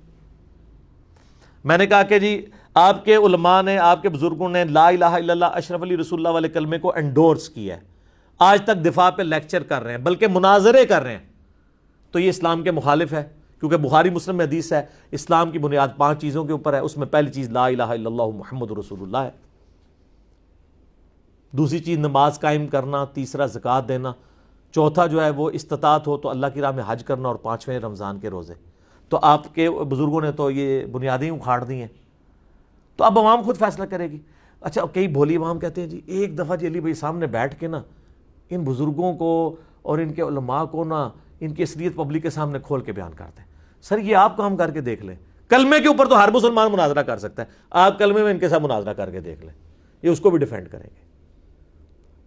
میں نے کہا کہ جی آپ کے علماء نے، آپ کے بزرگوں نے لا الہ الا اللہ اشرف علی رسول اللہ والے کلمے کو انڈورس کیا ہے، آج تک دفاع پہ لیکچر کر رہے ہیں، بلکہ مناظرے کر رہے ہیں، تو یہ اسلام کے مخالف ہے. کیونکہ بخاری مسلم میں حدیث ہے اسلام کی بنیاد 5 چیزوں کے اوپر ہے، اس میں پہلی چیز لا الہ الا اللہ محمد رسول اللہ ہے. دوسری چیز نماز قائم کرنا، تیسرا زکوٰۃ دینا، چوتھا جو ہے وہ استطاعت ہو تو اللہ کی راہ میں حج کرنا، اور 5ویں رمضان کے روزے. تو آپ کے بزرگوں نے تو یہ بنیادیں اکھاڑ دی ہیں. تو اب عوام خود فیصلہ کرے گی. اچھا کئی بھولی عوام کہتے ہیں جی ایک دفعہ جی علی بھائی سامنے بیٹھ کے نا ان بزرگوں کو اور ان کے علماء کو نا ان کی اصلیت پبلک کے سامنے کھول کے بیان کرتے ہیں. سر یہ آپ کام کر کے دیکھ لیں، کلمے کے اوپر تو ہر مسلمان مناظرہ کر سکتا ہے، آپ کلمے میں ان کے ساتھ مناظرہ کر کے دیکھ لیں، یہ اس کو بھی ڈیفینڈ کریں گے.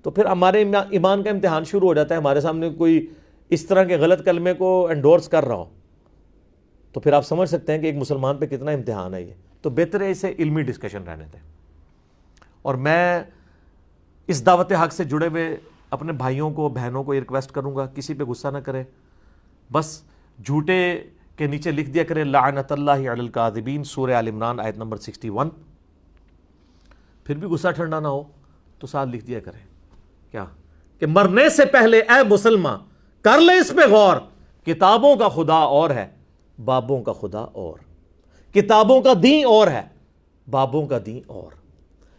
تو پھر ہمارے ایمان کا امتحان شروع ہو جاتا ہے. ہمارے سامنے کوئی اس طرح کے غلط کلمے کو انڈورس کر رہا ہو تو پھر آپ سمجھ سکتے ہیں کہ ایک مسلمان پہ کتنا امتحان ہے یہ. تو بہتر ہے اسے علمی ڈسکشن رہنے دیں. اور میں اس دعوت حق سے جڑے ہوئے اپنے بھائیوں کو بہنوں کو یہ ریکویسٹ کروں گا، کسی پہ غصہ نہ کریں، بس جھوٹے کے نیچے لکھ دیا کریں لعنت اللہ علی الکاذبین، سورہ آل عمران آیت نمبر 61. پھر بھی غصہ ٹھنڈا نہ ہو تو ساتھ لکھ دیا کریں کیا کہ مرنے سے پہلے اے مسلمان کر لے اس پہ غور، کتابوں کا خدا اور ہے، بابوں کا خدا اور. کتابوں کا دین اور ہے، بابوں کا دین اور.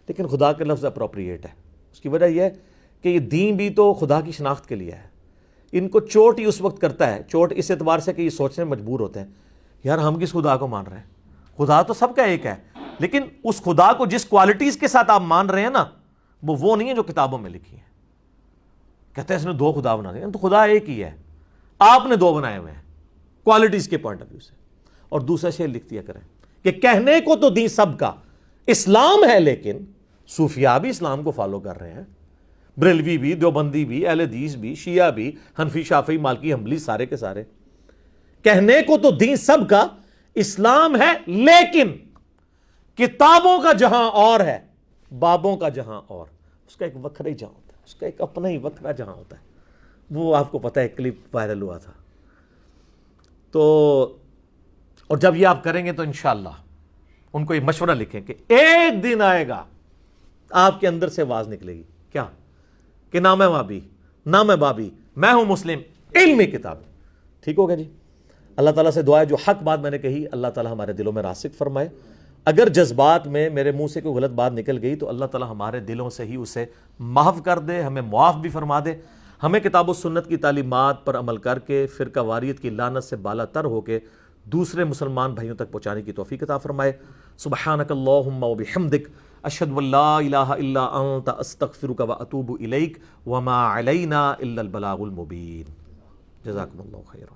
لیکن خدا کا لفظ اپروپریٹ ہے. اس کی وجہ یہ ہے کہ یہ دین بھی تو خدا کی شناخت کے لیے ہے. ان کو چوٹ ہی اس وقت کرتا ہے، چوٹ اس اعتبار سے کہ یہ سوچنے میں مجبور ہوتے ہیں یار ہم کس خدا کو مان رہے ہیں. خدا تو سب کا ایک ہے، لیکن اس خدا کو جس کوالٹیز کے ساتھ آپ مان رہے ہیں نا وہ نہیں ہے جو کتابوں میں لکھی ہے. کہتے ہیں اس نے 2 خدا بنا دیے، تو خدا ایک ہی ہے، آپ نے 2 بنائے ہوئے ہیں کوالٹیز کے پوائنٹ آف ویو سے. اور دوسرا شعر لکھ دیا کریں کہ کہنے کو تو دین سب کا اسلام ہے، لیکن صوفیاء بھی اسلام کو فالو کر رہے ہیں، بریلوی بھی، دیوبندی بھی، اہل حدیث بھی، شیعہ بھی، حنفی، شافعی، مالکی، حنبلی، سارے کے سارے. کہنے کو تو دین سب کا اسلام ہے، لیکن کتابوں کا جہاں اور ہے، بابوں کا جہاں اور. اس کا ایک وکھرا ہی جہاں ہوتا ہے، اس کا ایک اپنا ہی وکھرا جہاں ہوتا ہے. وہ آپ کو پتہ ہے کلپ وائرل ہوا تھا. تو اور جب یہ آپ کریں گے تو انشاءاللہ ان کو یہ مشورہ لکھیں کہ ایک دن آئے گا آپ کے اندر سے آواز نکلے گی کیا کہ نہ میں وہابی نہ میں بابی، میں ہوں مسلم، علمی کتاب. ٹھیک ہوگا جی. اللہ تعالیٰ سے دعا ہے جو حق بات میں نے کہی اللہ تعالیٰ ہمارے دلوں میں راسخ فرمائے. اگر جذبات میں میرے منہ سے کوئی غلط بات نکل گئی تو اللہ تعالیٰ ہمارے دلوں سے ہی اسے محو کر دے، ہمیں معاف بھی فرما دے. ہمیں کتاب و سنت کی تعلیمات پر عمل کر کے فرقہ واریت کی لعنت سے بالا تر ہو کے دوسرے مسلمان بھائیوں تک پہنچانے کی توفیق عطا فرمائے. سبحانک اللہم و بحمدک اشہد ان لا الہ الا انت استغفرک و اتوب الیک وما علینا الا البلاغ المبین. جزاکم اللہ خیرا.